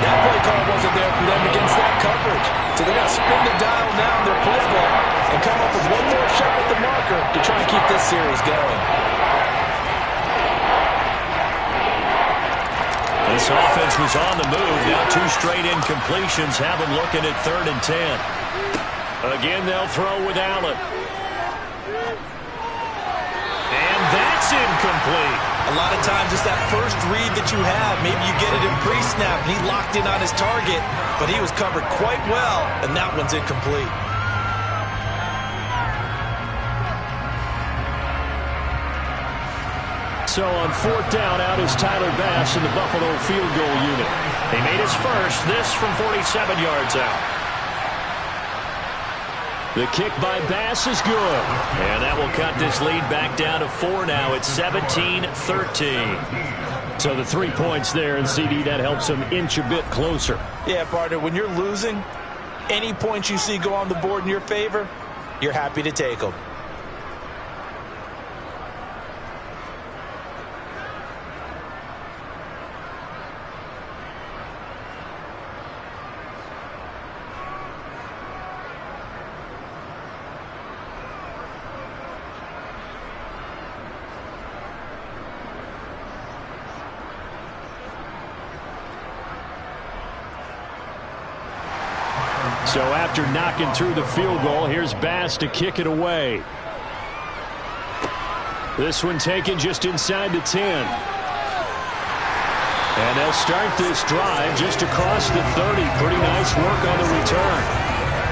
That play call wasn't there for them against that coverage. So they're going to spin the dial now in their play call and come up with one more shot at the marker to try and keep this series going. This offense was on the move. Now two straight incompletions have them looking at third and 10. Again, they'll throw with Allen. And that's incomplete. A lot of times it's that first read that you have. Maybe you get it in pre-snap, and he locked in on his target, but he was covered quite well, and that one's incomplete. So on fourth down, out is Tyler Bass in the Buffalo field goal unit. He made his first, this from 47 yards out. The kick by Bass is good. And that will cut this lead back down to 4 now. It's 17-13. So the 3 points there, and CD, that helps him inch a bit closer. Yeah, partner, when you're losing, any points you see go on the board in your favor, you're happy to take them. So after knocking through the field goal, here's Bass to kick it away. This one taken just inside the 10. And they'll start this drive just across the 30. Pretty nice work on the return.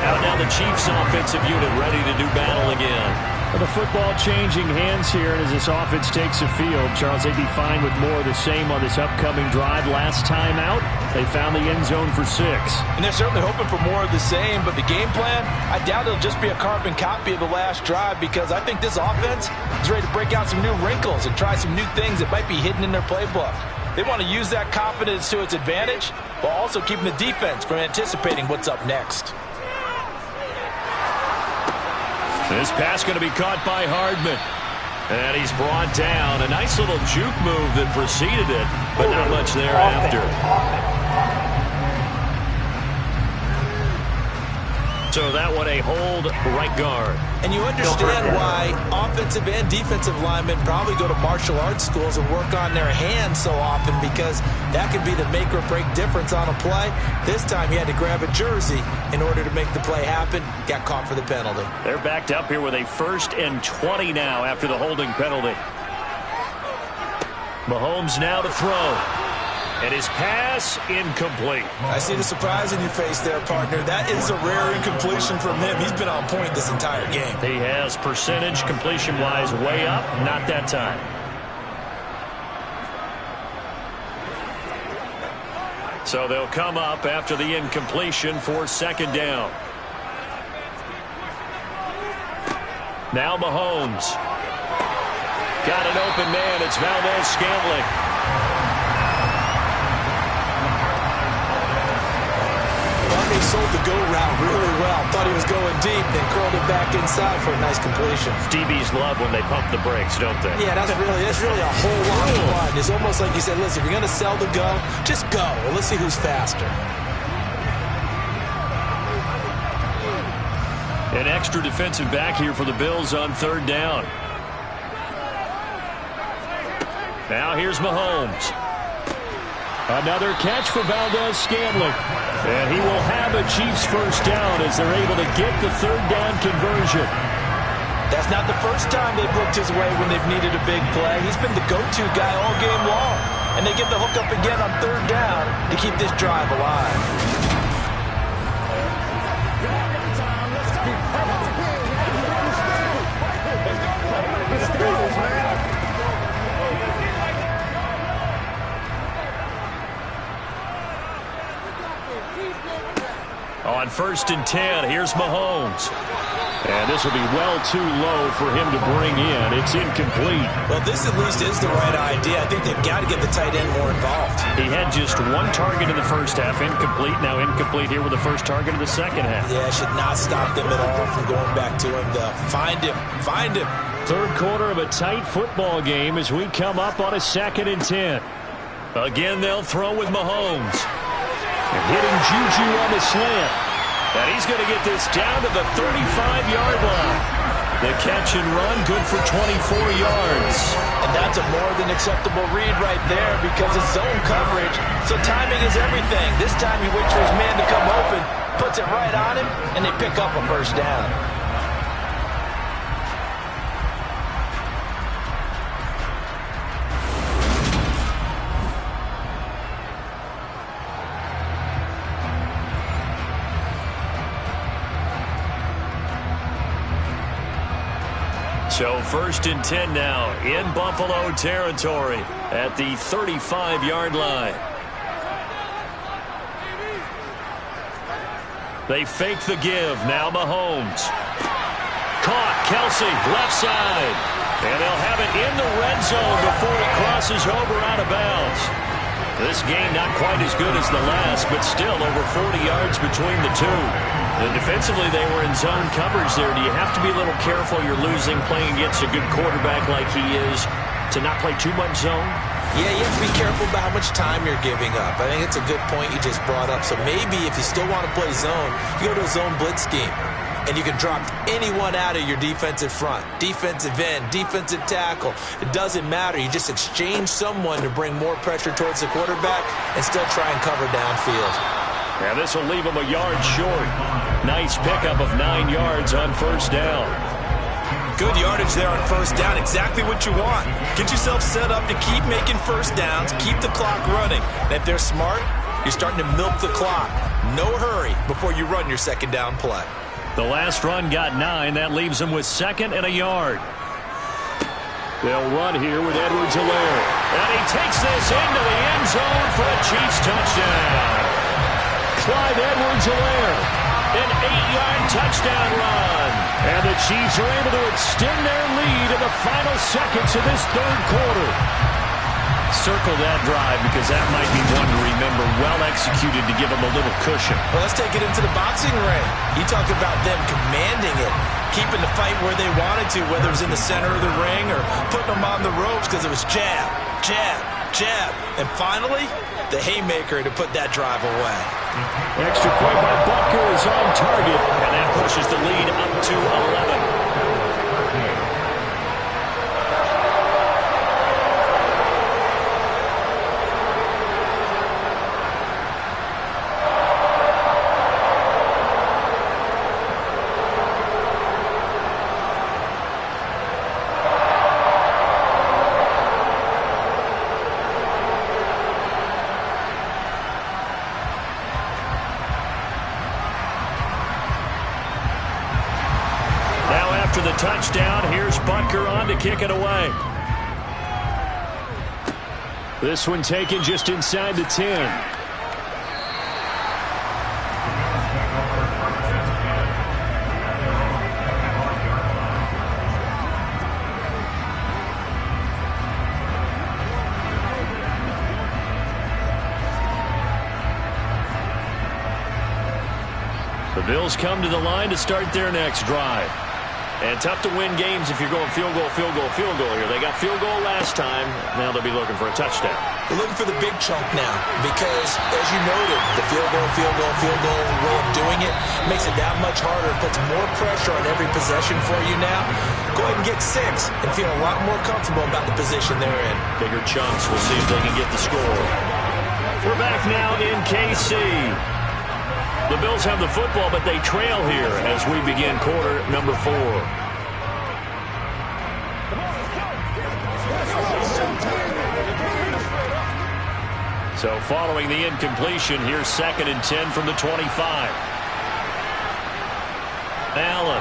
Out now the Chiefs offensive unit ready to do battle again. Well, the football changing hands here, and as this offense takes the field, Charles, they'd be fine with more of the same on this upcoming drive. Last time out, they found the end zone for 6. And they're certainly hoping for more of the same, but the game plan, I doubt it'll just be a carbon copy of the last drive, because I think this offense is ready to break out some new wrinkles and try some new things that might be hidden in their playbook. They want to use that confidence to its advantage, while also keeping the defense from anticipating what's up next. This pass going to be caught by Hardman. And he's brought down. A nice little juke move that preceded it, but not much thereafter. So that one a hold right guard. And you understand why offensive and defensive linemen probably go to martial arts schools and work on their hands so often, because that could be the make or break difference on a play. This time he had to grab a jersey in order to make the play happen. Got caught for the penalty. They're backed up here with a 1st and 20 now after the holding penalty. Mahomes now to throw. And his pass incomplete. I see the surprise in your face there, partner. That is a rare incompletion from him. He's been on point this entire game. He has percentage completion-wise way up. Not that time. So they'll come up after the incompletion for 2nd down. Now Mahomes. Got an open man. It's Valdez-Scantling. He sold the go route really well. Thought he was going deep, then curled it back inside for a nice completion. DBs love when they pump the brakes, don't they? Yeah, that's really a whole lot of fun. It's almost like you said, listen, if you're going to sell the go, just go. Well, let's see who's faster. An extra defensive back here for the Bills on 3rd down. Now here's Mahomes. Another catch for Valdez-Scantling. And he will have a Chiefs 1st down as they're able to get the 3rd down conversion. That's not the first time they've looked his way when they've needed a big play. He's been the go-to guy all game long. And they get the hook up again on 3rd down to keep this drive alive. On 1st and 10, here's Mahomes. And this will be well too low for him to bring in. It's incomplete. Well, this at least is the right idea. I think they've got to get the tight end more involved. He had just 1 target in the 1st half, incomplete. Now incomplete here with the 1st target of the 2nd half. Yeah, it should not stop them at all from going back to him. Find him. Find him. 3rd quarter of a tight football game as we come up on a 2nd and 10. Again, they'll throw with Mahomes. And hitting Juju on the slant. And he's going to get this down to the 35-yard line. The catch and run, good for 24 yards. And that's a more than acceptable read right there, because it's zone coverage. So timing is everything. This time he waits for his man to come open, puts it right on him, and they pick up a 1st down. So 1st and 10 now in Buffalo territory at the 35-yard line. They fake the give. Now Mahomes. Caught. Kelsey, left side. And they'll have it in the red zone before it crosses over out of bounds. This game not quite as good as the last, but still over 40 yards between the two. And defensively, they were in zone coverage there. Do you have to be a little careful? You're losing, playing against a good quarterback like he is, to not play too much zone? Yeah, you have to be careful about how much time you're giving up. I think it's a good point you just brought up. So maybe if you still want to play zone, you go to a zone blitz scheme. And you can drop anyone out of your defensive front. Defensive end, defensive tackle. It doesn't matter. You just exchange someone to bring more pressure towards the quarterback and still try and cover downfield. And this will leave him a yard short. Nice pickup of 9 yards on first down. Good yardage there on first down. Exactly what you want. Get yourself set up to keep making first downs, keep the clock running. And if they're smart, you're starting to milk the clock. No hurry before you run your second down play. The last run got 9. That leaves him with 2nd and a yard. They'll run here with Edwards-Helaire. And he takes this into the end zone for a Chiefs touchdown. Clyde Edwards-Helaire, an 8-yard touchdown run. And the Chiefs are able to extend their lead in the final seconds of this third quarter. Circle that drive because that might be one to remember. Well executed to give them a little cushion. Well, let's take it into the boxing ring. You talked about them commanding it, keeping the fight where they wanted to, whether it was in the center of the ring or putting them on the ropes because it was jab, jab, jab. And finally, the haymaker to put that drive away. Extra point by Butker is on target, and that pushes the lead up to 11. After the touchdown, here's Butker on to kick it away. This one taken just inside the 10. The Bills come to the line to start their next drive. And tough to win games if you're going field goal, field goal, field goal here. They got field goal last time. Now they'll be looking for a touchdown. They're looking for the big chunk now because, as you noted, the field goal way of doing it makes it that much harder. It puts more pressure on every possession for you now. Go ahead and get 6 and feel a lot more comfortable about the position they're in. Bigger chunks. We'll see if they can get the score. We're back now in KC. The Bills have the football, but they trail here as we begin quarter number 4. So following the incompletion, here's 2nd and 10 from the 25. Allen.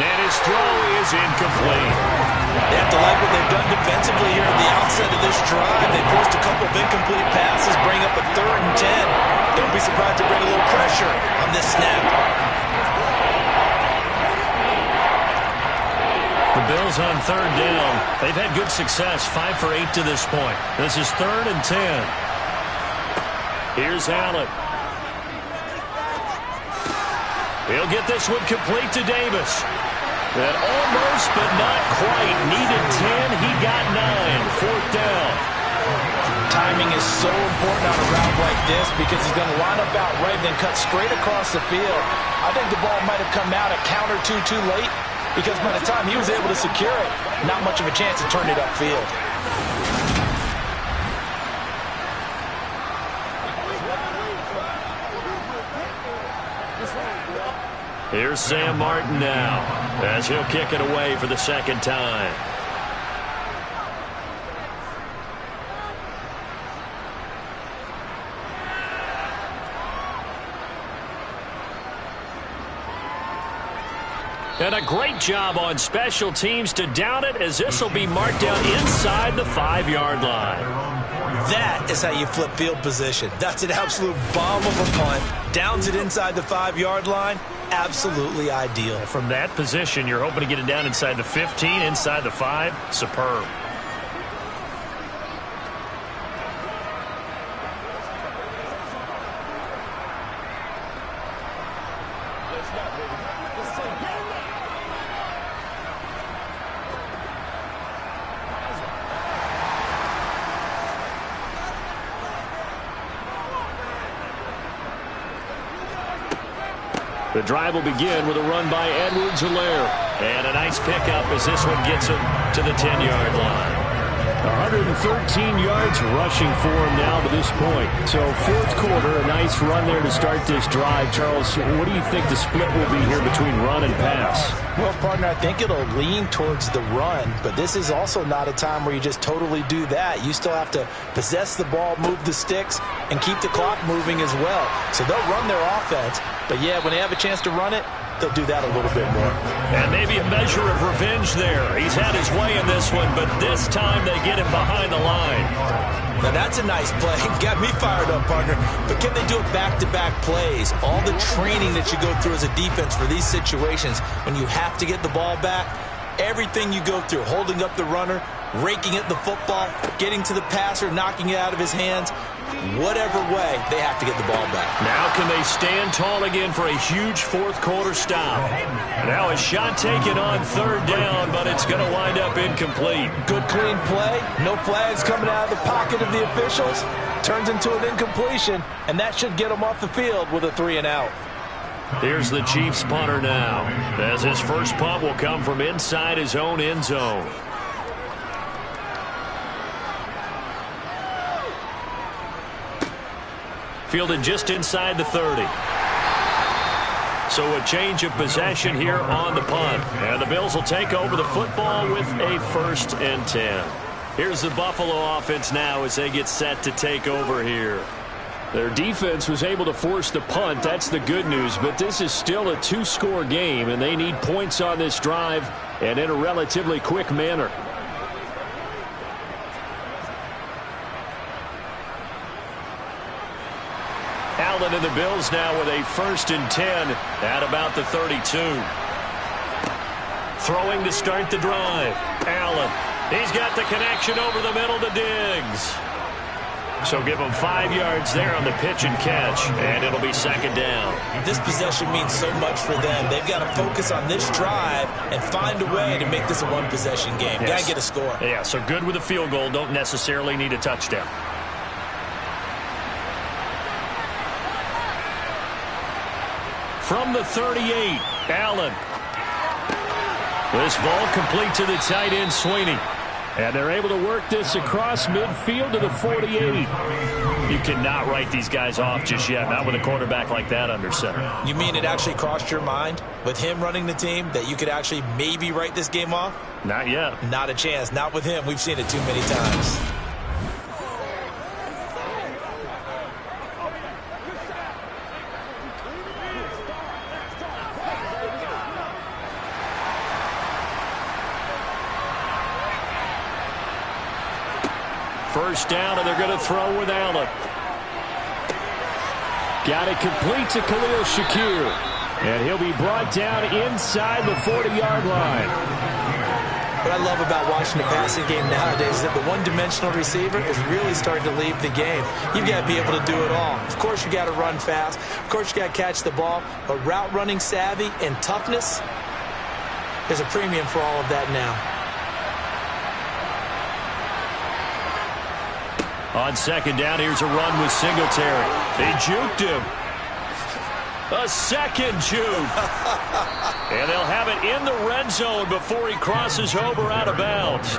And his throw is incomplete. They have to like what they've done defensively here at the outset of this drive. They forced a couple of incomplete passes, bring up a 3rd and 10. Don't be surprised to bring a little pressure on this snap. The Bills on 3rd down. They've had good success, 5 for 8 to this point. This is 3rd and 10. Here's Allen. He'll get this one complete to Davis. That almost, but not quite. Needed 10. He got 9. 4th down. Timing is so important on a route like this because he's going to line up out right and then cut straight across the field. I think the ball might have come out a count or two too late because by the time he was able to secure it, not much of a chance to turn it upfield. Here's Sam Martin now as he'll kick it away for the 2nd time. And a great job on special teams to down it as this will be marked down inside the 5-yard line. That is how you flip field position. That's an absolute bomb of a punt. Downs it inside the 5-yard line. Absolutely ideal. From that position, you're hoping to get it down inside the 15, inside the 5. Superb. The drive will begin with a run by Edwards-Helaire. And a nice pickup as this one gets him to the 10-yard line. 113 yards rushing for him now to this point. So fourth quarter, a nice run there to start this drive. Charles, what do you think the split will be here between run and pass? Well, partner, I think it'll lean towards the run, but this is also not a time where you just totally do that. You still have to possess the ball, move the sticks, and keep the clock moving as well. So they'll run their offense, but yeah, when they have a chance to run it, they'll do that a little bit more. And maybe a measure of revenge there. He's had his way in this one, but this time they get him behind the line. Now that's a nice play. Got me fired up, partner. But can they do it back-to-back plays? All the training that you go through as a defense for these situations, when you have to get the ball back, everything you go through, holding up the runner, raking at the football, getting to the passer, knocking it out of his hands, whatever way, they have to get the ball back. Now can they stand tall again for a huge fourth quarter stop? Now a shot taken on third down, but it's going to wind up incomplete. Good clean play. No flags coming out of the pocket of the officials. Turns into an incompletion, and that should get him off the field with a 3-and-out. Here's the Chiefs punter now, as his first punt will come from inside his own end zone. Fielded just inside the 30. So a change of possession here on the punt. And the Bills will take over the football with a 1st and 10. Here's the Buffalo offense now as they get set to take over here. Their defense was able to force the punt. That's the good news. But this is still a 2-score game, and they need points on this drive and in a relatively quick manner. Allen and the Bills now with a 1st and 10 at about the 32. Throwing to start the drive. Allen. He's got the connection over the middle to Diggs. So give him 5 yards there on the pitch and catch, and it'll be 2nd down. This possession means so much for them. They've got to focus on this drive and find a way to make this a one-possession game. Yes. Got to get a score. Yeah, so good with a field goal. Don't necessarily need a touchdown. From the 38, Allen. This ball complete to the tight end, Sweeney. And they're able to work this across midfield to the 48. You cannot write these guys off just yet, not with a quarterback like that under center. You mean it actually crossed your mind with him running the team that you could actually maybe write this game off? Not yet. Not a chance. Not with him. We've seen it too many times. First down, and they're going to throw with Allen. Got it complete to Khalil Shakir. And he'll be brought down inside the 40-yard line. What I love about watching the passing game nowadays is that the one-dimensional receiver is really starting to leave the game. You've got to be able to do it all. Of course, you got to run fast. Of course, you got to catch the ball. But route running savvy and toughness, there's a premium for all of that now. On 2nd down, here's a run with Singletary. They juked him. A second juke. And they'll have it in the red zone before he crosses over out of bounds.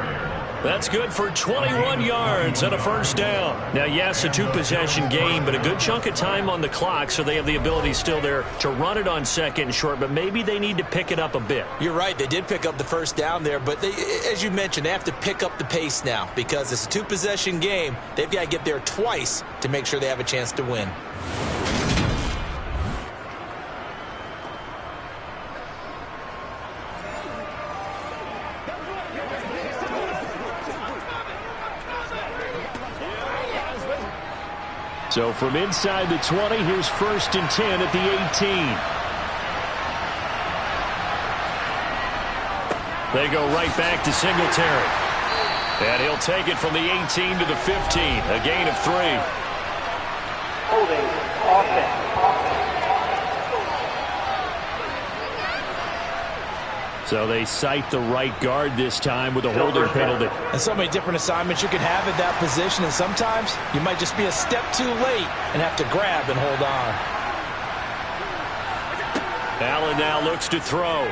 That's good for 21 yards and a 1st down. Now, yes, a 2-possession game, but a good chunk of time on the clock, so they have the ability still there to run it on 2nd and short, but maybe they need to pick it up a bit. You're right. They did pick up the 1st down there, but as you mentioned, they have to pick up the pace now because it's a 2-possession game. They've got to get there twice to make sure they have a chance to win. So from inside the 20, here's 1st and 10 at the 18. They go right back to Singletary. And he'll take it from the 18 to the 15, a gain of 3. Holding offense. So they cite the right guard this time with a holding penalty. And so many different assignments you can have at that position, and sometimes you might just be a step too late and have to grab and hold on. Allen now looks to throw.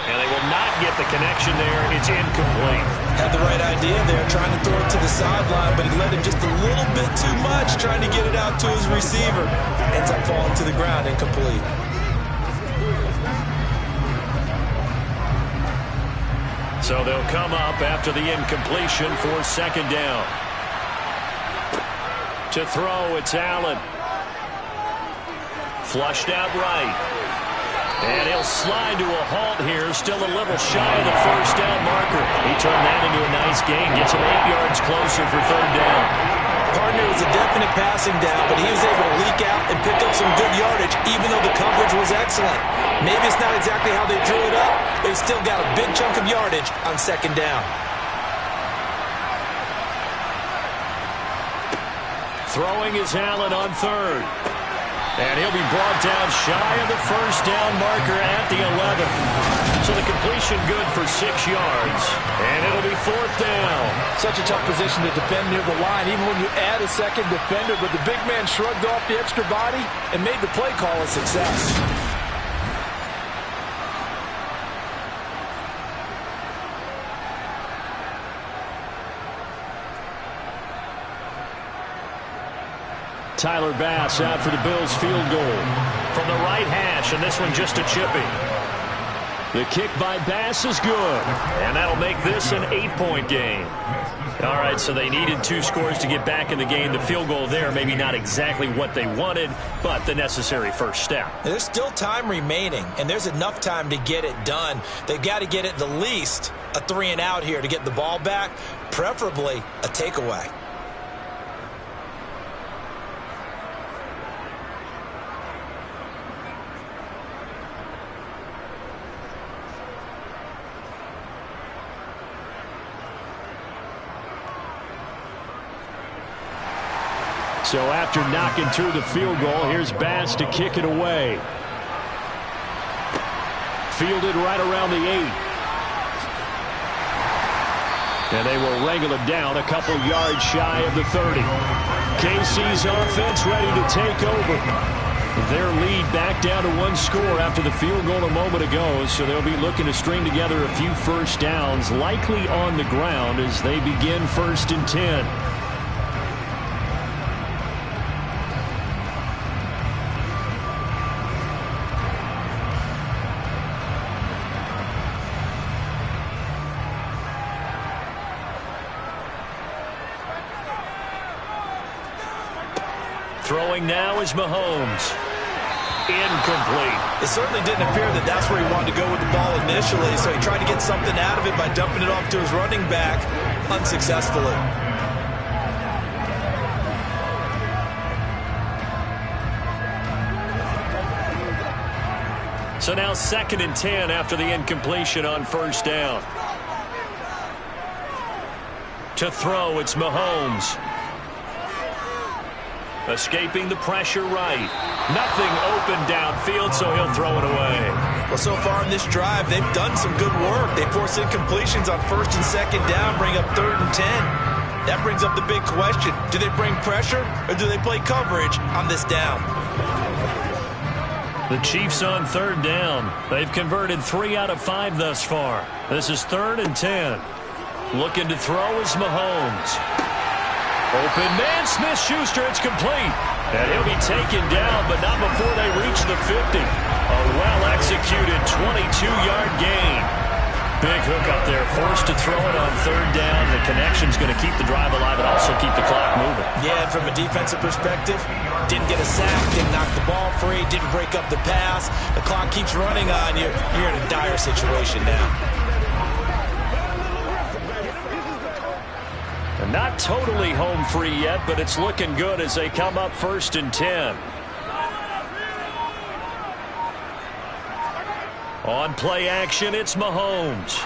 And they will not get the connection there. It's incomplete. Had the right idea there, trying to throw it to the sideline, but he let him just a little bit too much, trying to get it out to his receiver. Ends up falling to the ground, incomplete. So they'll come up after the incompletion for second down. To throw, it's Allen. Flushed out right. And he'll slide to a halt here, still a little shy of the first down marker. He turned that into a nice gain, gets him 8 yards closer for third down. Partner was a definite passing down, but he was able to leak out and pick up some good yardage, even though the coverage was excellent. Maybe it's not exactly how they drew it up, but he still got a big chunk of yardage on second down. Throwing is Allen on third. And he'll be brought down shy of the first down marker at the 11. So the completion good for 6 yards. And it'll be fourth down. Such a tough position to defend near the line, even when you add a second defender. But the big man shrugged off the extra body and made the play call a success. Tyler Bass out for the Bills field goal from the right hash, and this one just a chippy. The kick by Bass is good, and that'll make this an 8-point game. All right, so they needed 2 scores to get back in the game. The field goal there, maybe not exactly what they wanted, but the necessary first step. There's still time remaining, and there's enough time to get it done. They've got to get at the least a 3-and-out here to get the ball back, preferably a takeaway. So after knocking through the field goal, here's Bass to kick it away. Fielded right around the 8. And they will wrangle it down a couple yards shy of the 30. KC's offense ready to take over. Their lead back down to 1 score after the field goal a moment ago, so they'll be looking to string together a few first downs, likely on the ground as they begin 1st and 10. Throwing now is Mahomes. Incomplete. It certainly didn't appear that that's where he wanted to go with the ball initially, so he tried to get something out of it by dumping it off to his running back unsuccessfully. So now 2nd and 10 after the incompletion on first down. To throw, it's Mahomes. Escaping the pressure right. Nothing open downfield, so he'll throw it away. Well, so far in this drive, they've done some good work. They force incompletions on 1st and 2nd down, bring up 3rd and 10. That brings up the big question. Do they bring pressure, or do they play coverage on this down? The Chiefs on 3rd down. They've converted 3 out of 5 thus far. This is 3rd and 10. Looking to throw is Mahomes. Open man, Smith-Schuster, it's complete. And he'll be taken down, but not before they reach the 50. A well-executed 22-yard gain. Big hook up there, forced to throw it on 3rd down. The connection's going to keep the drive alive and also keep the clock moving. Yeah, and from a defensive perspective, didn't get a sack, didn't knock the ball free, didn't break up the pass. The clock keeps running on you. You're in a dire situation now. Not totally home free yet, but it's looking good as they come up 1st and 10. On play action, it's Mahomes.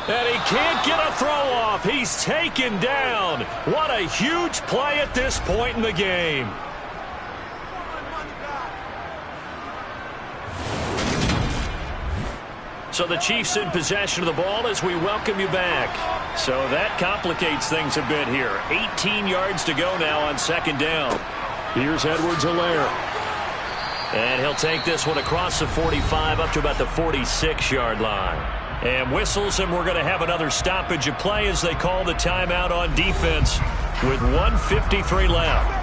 And he can't get a throw off. He's taken down. What a huge play at this point in the game. So the Chiefs in possession of the ball as we welcome you back. So that complicates things a bit here. 18 yards to go now on 2nd down. Here's Edwards-Helaire. And he'll take this one across the 45 up to about the 46-yard line. And whistles, and we're going to have another stoppage of play as they call the timeout on defense with 1:53 left.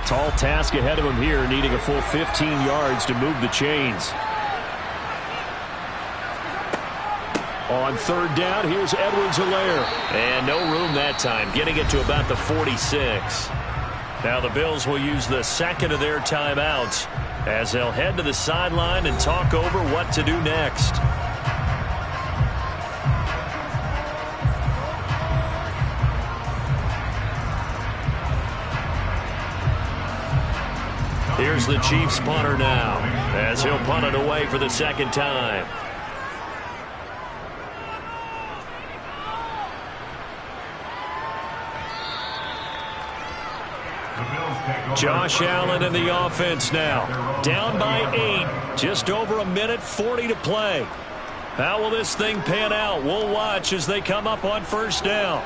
Tall task ahead of him here, needing a full 15 yards to move the chains. On third down, here's Edwards-Helaire. And no room that time, getting it to about the 46. Now the Bills will use the second of their timeouts as they'll head to the sideline and talk over what to do next. Here's the Chiefs punter now as he'll punt it away for the second time. Josh Allen in the offense now. Down by 8. Just over a minute 40 to play. How will this thing pan out? We'll watch as they come up on first down.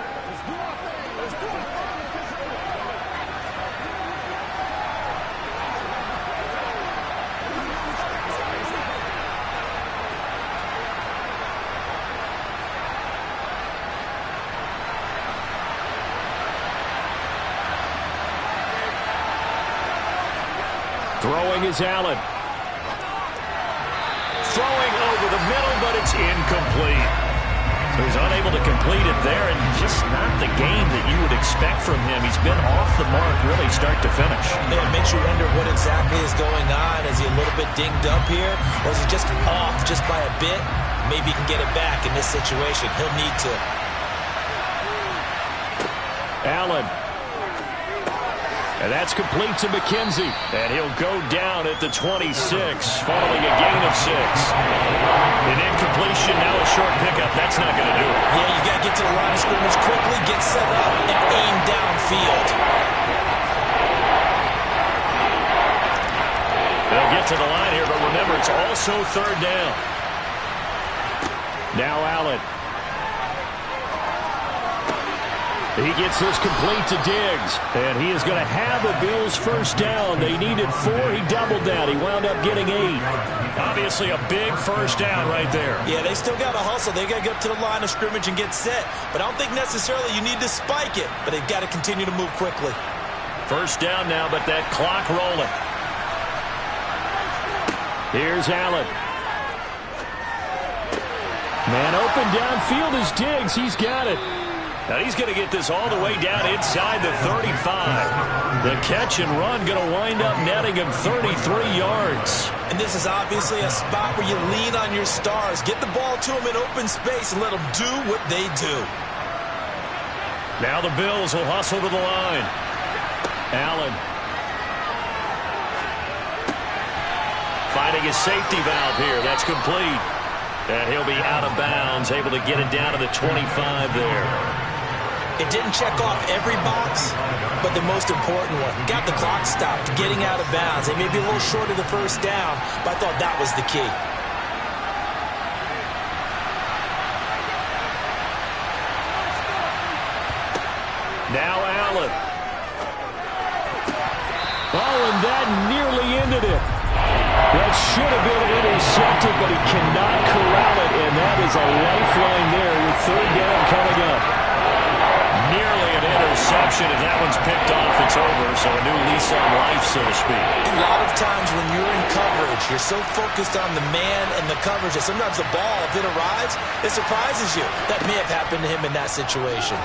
Throwing is Allen. Throwing over the middle, but it's incomplete. So he's unable to complete it there, and just not the game that you would expect from him. He's been off the mark really start to finish. Yeah, it makes you wonder what exactly is going on. Is he a little bit dinged up here, or is he just off just by a bit? Maybe he can get it back in this situation. He'll need to. Allen. And that's complete to McKenzie. And he'll go down at the 26 following a gain of 6. An incompletion, now a short pickup. That's not going to do it. Yeah, you got to get to the line of scrimmage quickly, get set up, and aim downfield. They'll get to the line here, but remember, it's also third down. Now Allen. He gets this complete to Diggs, and he is going to have a Bills first down. They needed 4. He doubled that. He wound up getting 8. Obviously a big first down right there. Yeah, they still got to hustle. They got to get up to the line of scrimmage and get set. But I don't think necessarily you need to spike it, but they've got to continue to move quickly. First down now, but that clock rolling. Here's Allen. Man open downfield is Diggs. He's got it. Now he's going to get this all the way down inside the 35. The catch and run going to wind up netting him 33 yards. And this is obviously a spot where you lean on your stars. Get the ball to them in open space and let them do what they do. Now the Bills will hustle to the line. Allen. Finding his safety valve here. That's complete. And he'll be out of bounds, able to get it down to the 25 there. It didn't check off every box, but the most important one. Got the clock stopped, getting out of bounds. They may be a little short of the first down, but I thought that was the key. Now Allen. Oh, and that nearly ended it. That should have been intercepted, but he cannot corral it, and that is a lifeline there with third down coming up. Nearly an interception. If that one's picked off, it's over, so a new lease on life, so to speak. A lot of times when you're in coverage, you're so focused on the man and the coverage that sometimes the ball, if it arrives, it surprises you. That may have happened to him in that situation.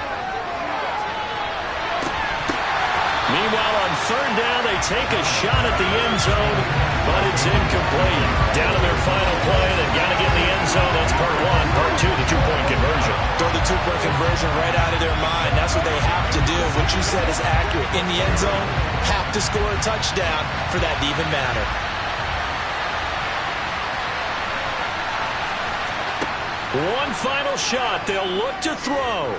Meanwhile, on third down, they take a shot at the end zone, but it's incomplete. Down to their final play, they've got to get in the end zone. That's part 1. Part 2, the two-point conversion. Throw the two-point conversion right out of their mind. That's what they have to do. What you said is accurate. In the end zone, have to score a touchdown for that to even matter. One final shot. They'll look to throw.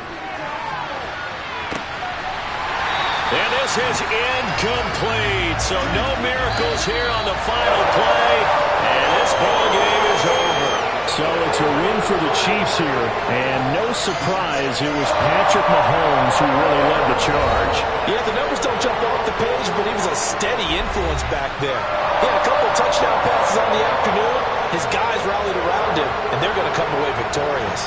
And this is incomplete. So no miracles here on the final play. And this ball game is over. So it's a win for the Chiefs here, and no surprise, it was Patrick Mahomes who really led the charge. Yeah, the numbers don't jump off the page, but he was a steady influence back there. He had a couple of touchdown passes on the afternoon. His guys rallied around him, and they're going to come away victorious.